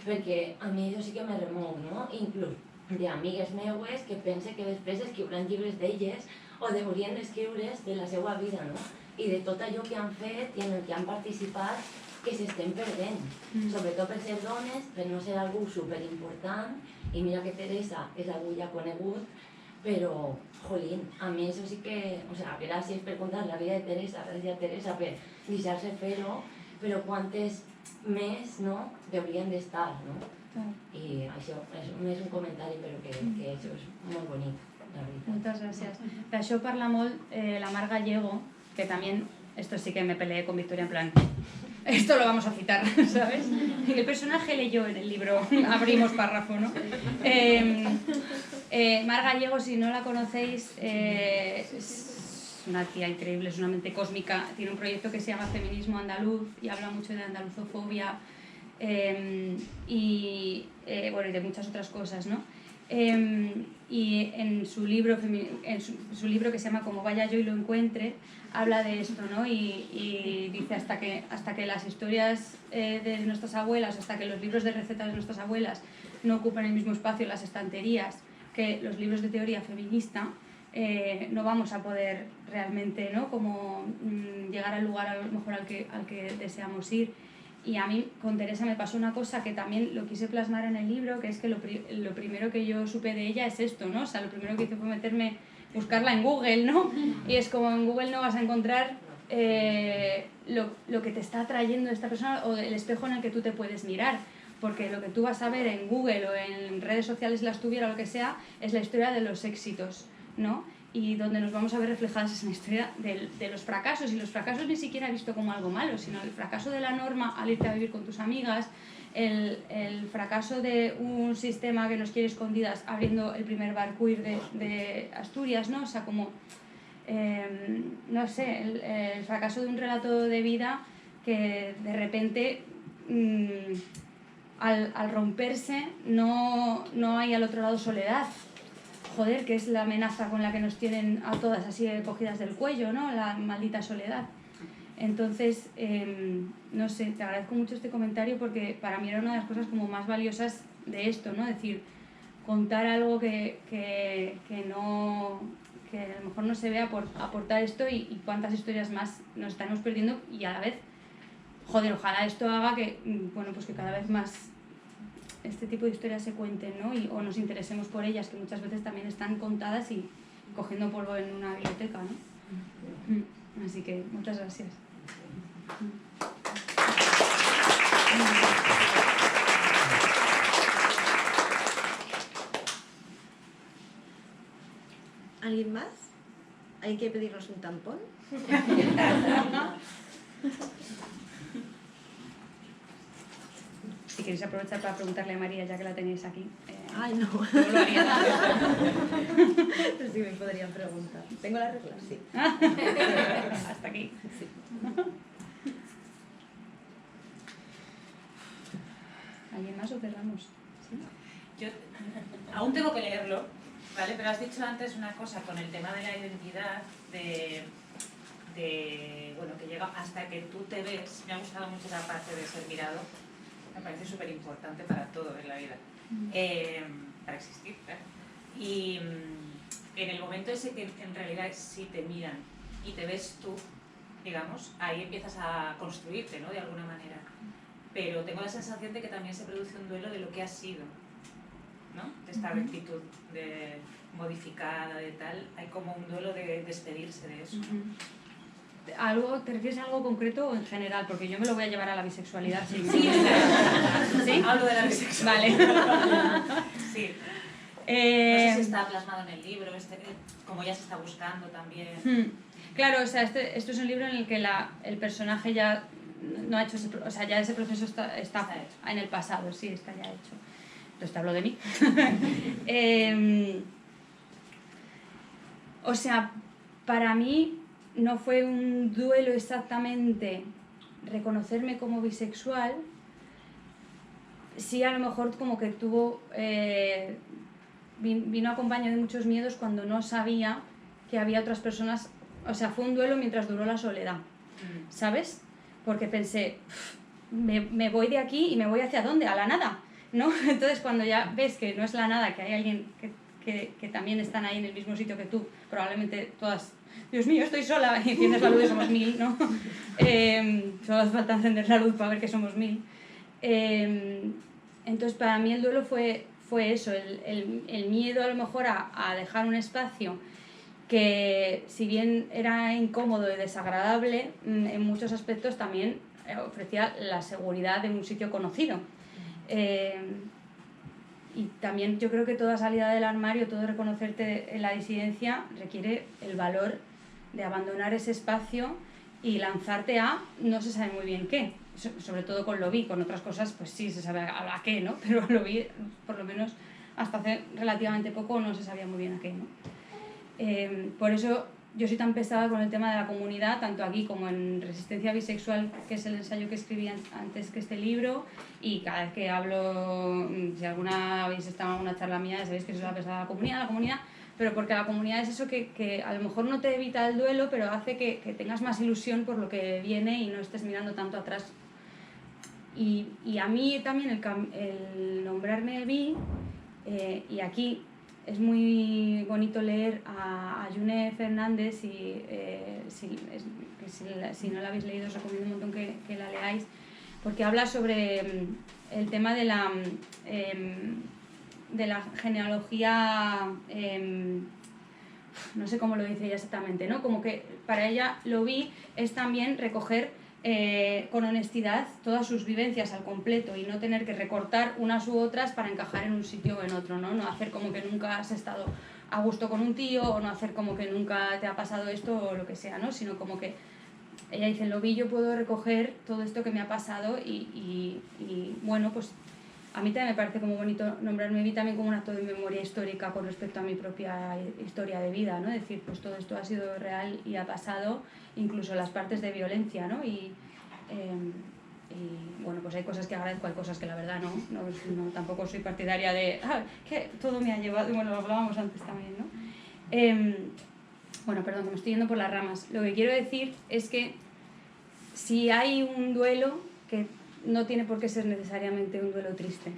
Perquè a mi això sí que me remou, no? Inclús d'amigues meues que pensen que després escriuran llibres d'elles o deurien escriure's de la seva vida, no? I de tot allò que han fet i en el que han participat que s'estem perdent, sobretot per ser dones, per no ser algú superimportant, i mira que Teresa és algú ja conegut, però, jolín, a mi això sí que, o sea, gràcies per contar la vida de Teresa, gràcies a Teresa per deixar-se fer-ho, però quantes més, no?, deurien d'estar, no? I això és més un comentari, però que això és molt bonic, la veritat. Muchas gracias. D'això parla molt la Mar Gallego, que también, esto sí que me peleé con Victoria en plan, esto lo vamos a citar, ¿sabes? El personaje leyó en el libro, abrimos párrafo, ¿no? Mar Gallego, si no la conocéis, es una tía increíble, es una mente cósmica, tiene un proyecto que se llama Feminismo Andaluz y habla mucho de andaluzofobia y de muchas otras cosas, ¿no? Y en su libro que se llama Como vaya yo y lo encuentre, habla de esto, ¿no? Y dice hasta que las historias de nuestras abuelas, hasta que los libros de recetas de nuestras abuelas no ocupan el mismo espacio en las estanterías que los libros de teoría feminista, no vamos a poder realmente, ¿no?, como llegar al lugar a lo mejor al que deseamos ir. Y a mí con Teresa me pasó una cosa que también lo quise plasmar en el libro, que es que lo primero que yo supe de ella es esto, ¿no? O sea, lo primero que hice fue buscarla en Google, ¿no? Y es como en Google no vas a encontrar lo que te está atrayendo esta persona o el espejo en el que tú te puedes mirar, porque lo que tú vas a ver en Google o en redes sociales, las tuviera o lo que sea, es la historia de los éxitos, ¿no? Y donde nos vamos a ver reflejadas es en la historia de los fracasos, y los fracasos ni siquiera visto como algo malo, sino el fracaso de la norma al irte a vivir con tus amigas, el fracaso de un sistema que nos quiere escondidas abriendo el primer bar queer de Asturias, ¿no? O sea, como, no sé, el fracaso de un relato de vida que de repente, al romperse, no hay al otro lado soledad. Joder, que es la amenaza con la que nos tienen a todas así cogidas del cuello, ¿no? La maldita soledad. Entonces, no sé, te agradezco mucho este comentario porque para mí era una de las cosas como más valiosas de esto, ¿no? Es decir, contar algo que a lo mejor no se vea, por aportar esto y cuántas historias más nos estamos perdiendo, y a la vez, joder, ojalá esto haga que, bueno, pues que cada vez más este tipo de historias se cuenten, ¿no? O nos interesemos por ellas, que muchas veces también están contadas y cogiendo polvo en una biblioteca, ¿no? Así que muchas gracias. ¿Alguien más? ¿Hay que pedirnos un tampón? Si queréis aprovechar para preguntarle a María, ya que la tenéis aquí. Ay, no. ¿Cómo lo harías? Pero sí me podrían preguntar. ¿Tengo las reglas? Sí. Hasta aquí. Sí. ¿Alguien más o cerramos? ¿Sí? Yo aún tengo que leerlo, ¿vale? Pero has dicho antes una cosa con el tema de la identidad, bueno, que llega hasta que tú te ves. Me ha gustado mucho la parte de ser mirado. Me parece súper importante para todo en la vida, para existir, ¿eh? Y en el momento ese que en realidad si te miran y te ves tú, digamos, ahí empiezas a construirte, ¿no? De alguna manera. Pero tengo la sensación de que también se produce un duelo de lo que has sido, ¿no? De esta rectitud de modificada, de tal. Hay como un duelo de despedirse de eso. ¿Te refieres a algo concreto o en general? Porque yo me lo voy a llevar a la bisexualidad. Sí, ¿Sí? Hablo de la bisexualidad. Vale. Sí. No sé si está plasmado en el libro, como ya se está buscando también. Claro, o sea, esto es un libro en el que el personaje ya no ha hecho o sea, ya ese proceso está en el pasado, sí, está ya hecho. Entonces te hablo de mí. O sea, para mí no fue un duelo exactamente reconocerme como bisexual, sí a lo mejor como que vino acompañado de muchos miedos cuando no sabía que había otras personas, o sea, fue un duelo mientras duró la soledad, ¿sabes? Porque pensé, me voy de aquí y me voy hacia dónde, a la nada, ¿no? Entonces cuando ya ves que no es la nada, que hay alguien que también están ahí en el mismo sitio que tú, probablemente todas, Dios mío, estoy sola, y enciendes la luz y somos 1000, ¿no? Solo hace falta encender la luz para ver que somos 1000. Entonces para mí el duelo fue eso, el miedo a lo mejor a dejar un espacio que si bien era incómodo y desagradable, en muchos aspectos también ofrecía la seguridad de un sitio conocido. Y también yo creo que toda salida del armario, todo reconocerte en la disidencia requiere el valor de abandonar ese espacio y lanzarte a no se sabe muy bien qué, sobre todo con lo vi, con otras cosas pues sí se sabe a qué, ¿no? Pero lo vi, por lo menos hasta hace relativamente poco no se sabía muy bien a qué, ¿no? Por eso yo soy tan pesada con el tema de la comunidad, tanto aquí como en Resistencia Bisexual, que es el ensayo que escribí antes que este libro, y cada vez que hablo, si alguna habéis estado en alguna charla mía, ya sabéis que soy la pesada de la comunidad, pero porque la comunidad es eso que a lo mejor no te evita el duelo, pero hace que tengas más ilusión por lo que viene y no estés mirando tanto atrás. Y a mí también el nombrarme bi, y aquí es muy bonito leer a June Fernández y si no la habéis leído os recomiendo un montón que la leáis, porque habla sobre el tema de la genealogía, no sé cómo lo dice ella exactamente, ¿no? Como que para ella lo vi es también recoger con honestidad todas sus vivencias al completo y no tener que recortar unas u otras para encajar en un sitio o en otro, ¿no? No hacer como que nunca has estado a gusto con un tío o no hacer como que nunca te ha pasado esto o lo que sea, ¿no? Sino como que ella dice, en lo vi yo puedo recoger todo esto que me ha pasado y bueno, pues a mí también me parece como bonito nombrarme vi también como un acto de memoria histórica con respecto a mi propia historia de vida, ¿no? Decir, pues todo esto ha sido real y ha pasado, incluso las partes de violencia, ¿no? Y bueno, pues hay cosas que agradezco, hay cosas que la verdad no tampoco soy partidaria de que todo me ha llevado, bueno, lo hablábamos antes también, ¿no? Bueno, perdón, que me estoy yendo por las ramas. Lo que quiero decir es que si hay un duelo, que no tiene por qué ser necesariamente un duelo triste,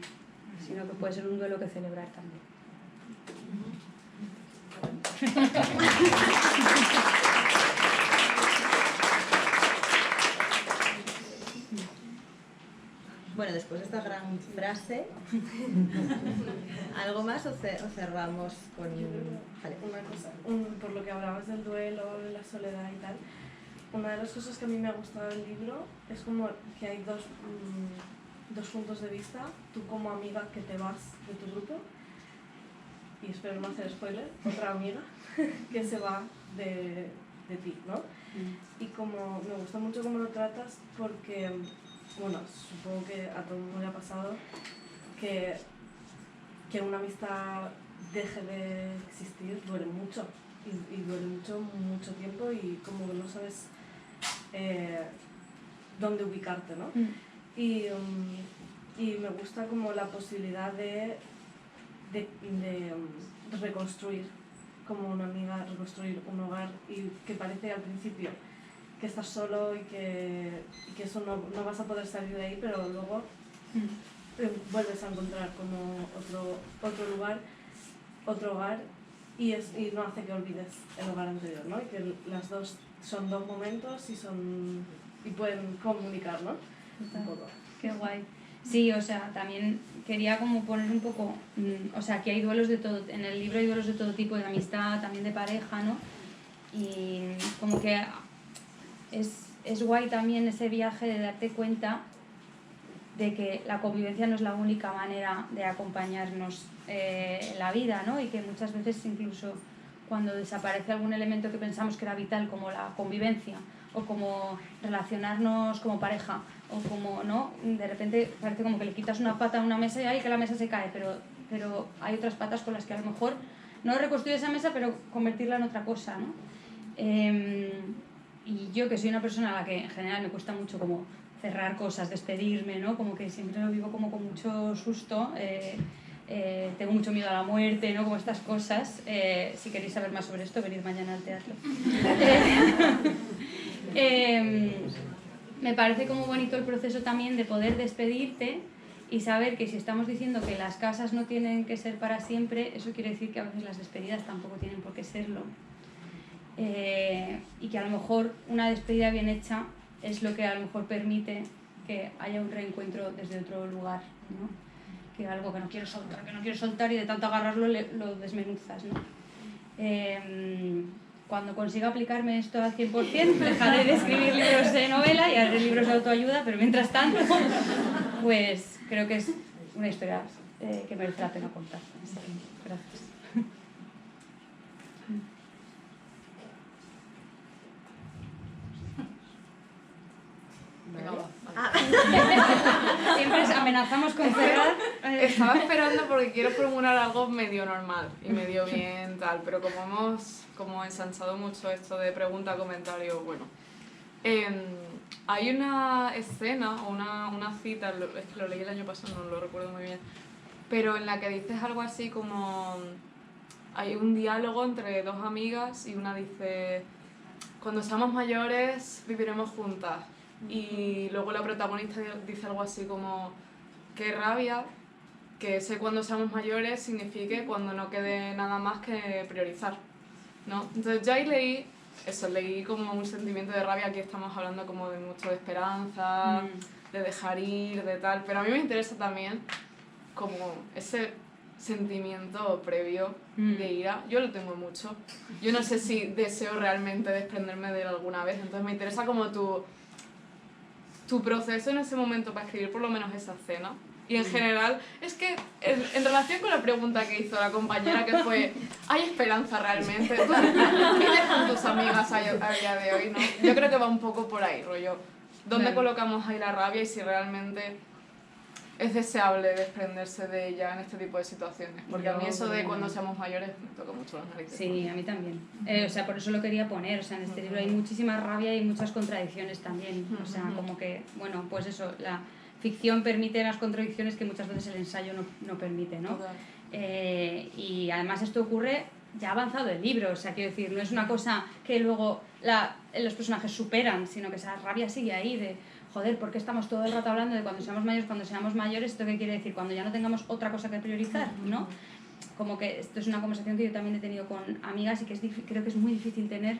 sino que puede ser un duelo que celebrar también. Bueno, después de esta gran frase, ¿algo más o cerramos con...? Vale. Una cosa, por lo que hablabas del duelo, de la soledad y tal, una de las cosas que a mí me ha gustado del libro es como que hay dos puntos de vista, tú como amiga que te vas de tu grupo y espero no hacer spoiler, otra amiga que se va de ti, ¿no? Y como me gusta mucho cómo lo tratas porque, bueno, supongo que a todo el mundo le ha pasado que una amistad deje de existir duele mucho y duele mucho tiempo y como que no sabes dónde ubicarte, ¿no? Y me gusta como la posibilidad de reconstruir como una amiga, reconstruir un hogar y que parece al principio que estás solo y que eso no vas a poder salir de ahí, pero luego vuelves a encontrar como otro lugar, otro hogar y no hace que olvides el hogar anterior, ¿no? Y que las dos son dos momentos y pueden comunicar, ¿no? Un poco. Qué guay. Sí, o sea, también quería como poner un poco, o sea, que hay duelos de todo, en el libro hay duelos de todo tipo, de amistad, también de pareja, ¿no? Y como que es guay también ese viaje de darte cuenta de que la convivencia no es la única manera de acompañarnos en la vida, ¿no? Y que muchas veces incluso cuando desaparece algún elemento que pensamos que era vital, como la convivencia, o como relacionarnos como pareja, o como, ¿no? De repente parece como que le quitas una pata a una mesa y ¡ay, que la mesa se cae! Pero hay otras patas con las que a lo mejor no reconstruir esa mesa, pero convertirla en otra cosa, ¿no? Y yo, que soy una persona a la que en general me cuesta mucho como cerrar cosas, despedirme, ¿no? Como que siempre lo vivo como con mucho susto, tengo mucho miedo a la muerte, ¿no? Como estas cosas. Si queréis saber más sobre esto, venid mañana al teatro. Me parece como bonito el proceso también de poder despedirte y saber que si estamos diciendo que las casas no tienen que ser para siempre, eso quiere decir que a veces las despedidas tampoco tienen por qué serlo. Y que a lo mejor una despedida bien hecha es lo que a lo mejor permite que haya un reencuentro desde otro lugar, ¿no? Que algo que no quieres soltar y de tanto agarrarlo lo desmenuzas, ¿no? Cuando consiga aplicarme esto al 100%, dejaré de escribir libros de novela y haré libros de autoayuda, pero mientras tanto, pues creo que es una historia que merece la pena contar. Así que, gracias. Siempre amenazamos con cerrar. Estaba esperando porque quiero formular algo medio normal y medio bien tal, pero como hemos ensanchado mucho esto de pregunta, comentario, bueno. Hay una escena o una cita, es que lo leí el año pasado, no lo recuerdo muy bien, pero en la que dices algo así como... Hay un diálogo entre dos amigas y una dice: cuando seamos mayores viviremos juntas. Y luego la protagonista dice algo así como: qué rabia que ese cuando seamos mayores signifique cuando no quede nada más que priorizar, ¿no? Entonces yo ahí leí como un sentimiento de rabia. Aquí estamos hablando como de mucho de esperanza, de dejar ir, de tal, pero a mí me interesa también como ese sentimiento previo de ira. Yo lo tengo mucho, yo no sé si deseo realmente desprenderme de él alguna vez, entonces me interesa como tu proceso en ese momento para escribir por lo menos esa escena. Y en general, es que en relación con la pregunta que hizo la compañera, que fue: ¿hay esperanza realmente? ¿Qué dejan tus amigas a día de hoy, no? Yo creo que va un poco por ahí, rollo. ¿Dónde colocamos ahí la rabia y si realmente es deseable desprenderse de ella en este tipo de situaciones? Porque a mí eso de cuando seamos mayores me toca mucho las narices. Sí, a mí también. O sea, por eso lo quería poner. O sea, en este libro hay muchísima rabia y muchas contradicciones también. O sea, como que, bueno, pues eso, la ficción permite las contradicciones que muchas veces el ensayo no permite, ¿no? Y además esto ocurre ya avanzado el libro. O sea, quiero decir, no es una cosa que luego los personajes superan, sino que esa rabia sigue ahí de... Joder, ¿por qué estamos todo el rato hablando de cuando seamos mayores? ¿Esto qué quiere decir? Cuando ya no tengamos otra cosa que priorizar, ¿no? Como que esto es una conversación que yo también he tenido con amigas y que creo que es muy difícil tener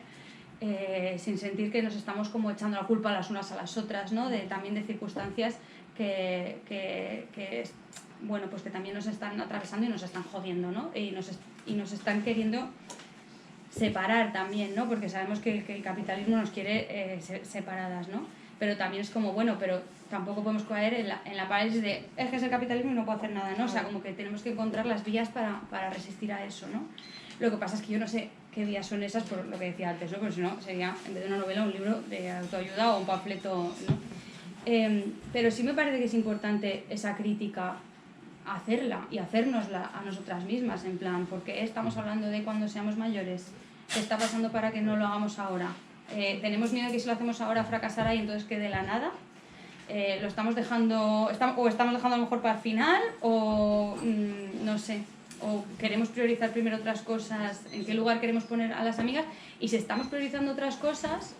sin sentir que nos estamos como echando la culpa las unas a las otras, ¿no? También de circunstancias bueno, pues que también nos están atravesando y nos están jodiendo, ¿no? Y nos están queriendo separar también, ¿no? Porque sabemos que el capitalismo nos quiere separadas, ¿no? pero también es como, bueno, pero tampoco podemos caer en la parálisis de es que es el capitalismo y no puedo hacer nada, ¿no? O sea, como que tenemos que encontrar las vías para resistir a eso, ¿no? Lo que pasa es que yo no sé qué vías son esas, por lo que decía antes, ¿no? Porque si no, sería, en vez de una novela, un libro de autoayuda o un panfleto, ¿no? Pero sí me parece que es importante esa crítica, hacerla y hacérnosla a nosotras mismas, en plan, ¿por qué estamos hablando de cuando seamos mayores? ¿Qué está pasando para que no lo hagamos ahora? ¿Tenemos miedo de que si lo hacemos ahora fracasará y entonces quede la nada? ¿Lo estamos dejando, o estamos dejando a lo mejor para el final? O no sé, o queremos priorizar primero otras cosas, en qué lugar queremos poner a las amigas, y si estamos priorizando otras cosas,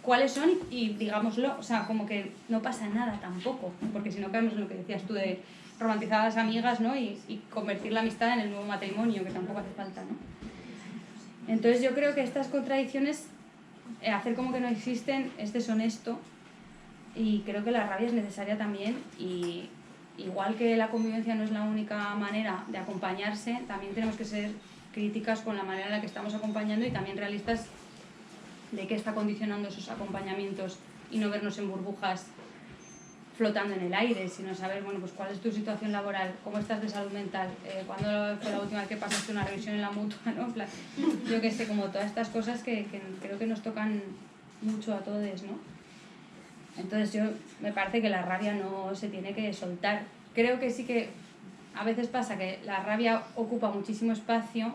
¿cuáles son? Y digámoslo, o sea, como que no pasa nada tampoco, porque si no caemos en lo que decías tú de romantizar a las amigas, ¿no? Y convertir la amistad en el nuevo matrimonio, que tampoco hace falta, ¿no? Entonces yo creo que estas contradicciones, hacer como que no existen, es deshonesto, y creo que la rabia es necesaria también, y igual que la convivencia no es la única manera de acompañarse, también tenemos que ser críticas con la manera en la que estamos acompañando y también realistas de qué está condicionando esos acompañamientos y no vernos en burbujas flotando en el aire, sino saber, bueno, pues cuál es tu situación laboral, cómo estás de salud mental, cuándo fue la última vez que pasaste una revisión en la mutua, ¿no? En plan, yo qué sé, como todas estas cosas que creo que nos tocan mucho a todos, ¿no? Entonces me parece que la rabia no se tiene que soltar. Creo que sí que a veces pasa que la rabia ocupa muchísimo espacio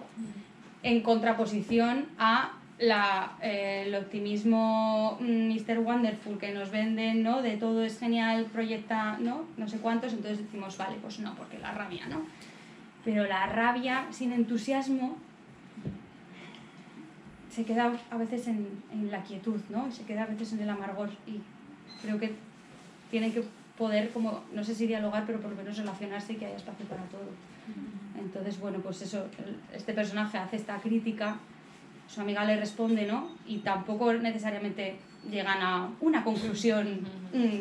en contraposición a el optimismo Mr. Wonderful que nos venden, ¿no? De todo es genial, proyecta, no sé cuántos, entonces decimos, vale, pues no, porque la rabia, ¿no? Pero la rabia sin entusiasmo se queda a veces en la quietud, ¿no? Se queda a veces en el amargor, y creo que tienen que poder, como, no sé si dialogar, pero por lo menos relacionarse y que haya espacio para todo. Entonces, bueno, pues eso, este personaje hace esta crítica, su amiga le responde, ¿no? Y tampoco necesariamente llegan a una conclusión,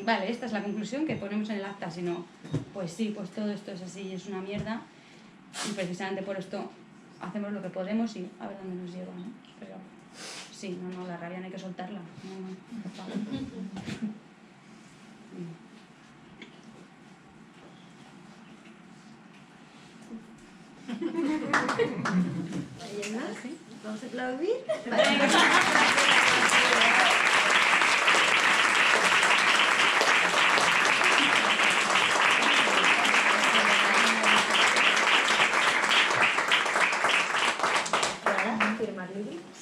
vale, esta es la conclusión que ponemos en el acta, sino, pues sí, pues todo esto es así y es una mierda, y precisamente por esto hacemos lo que podemos y a ver dónde nos lleva, ¿no? Pero sí, no, la rabia no hay que soltarla, no, por favor. ¿Alguien más? ¿Vamos a aplaudir?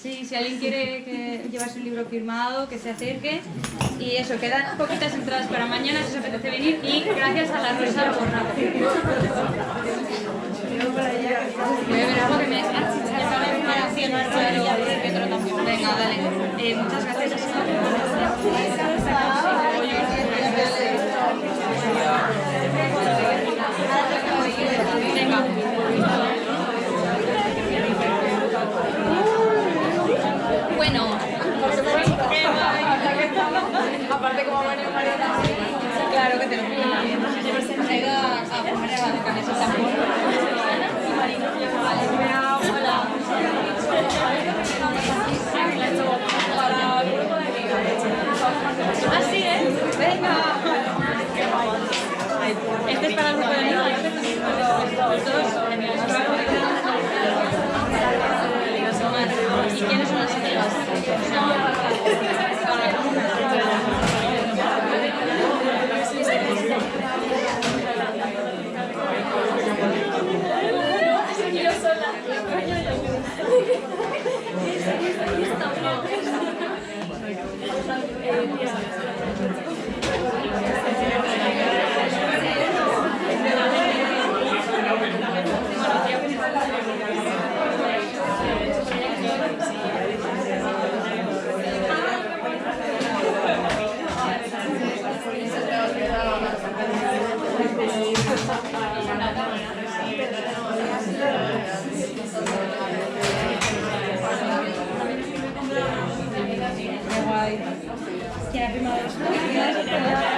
Sí, si alguien quiere llevarse un libro firmado, que se acerque. Y eso, quedan poquitas entradas para mañana, si os apetece venir. Y gracias a la Rosa por nada. Voy a ver algo que me Venga, dale. Muchas gracias. Venga. Bueno, aparte como María claro que te lo pido. Ha ido a poner con eso también. Hola. Para el grupo de amigas. ¿Ah, sí, venga. Este es para el grupo de amigas. Los dos. ¿Y quiénes son las amigas? Yo sola. ¿Quién ha firmado esto?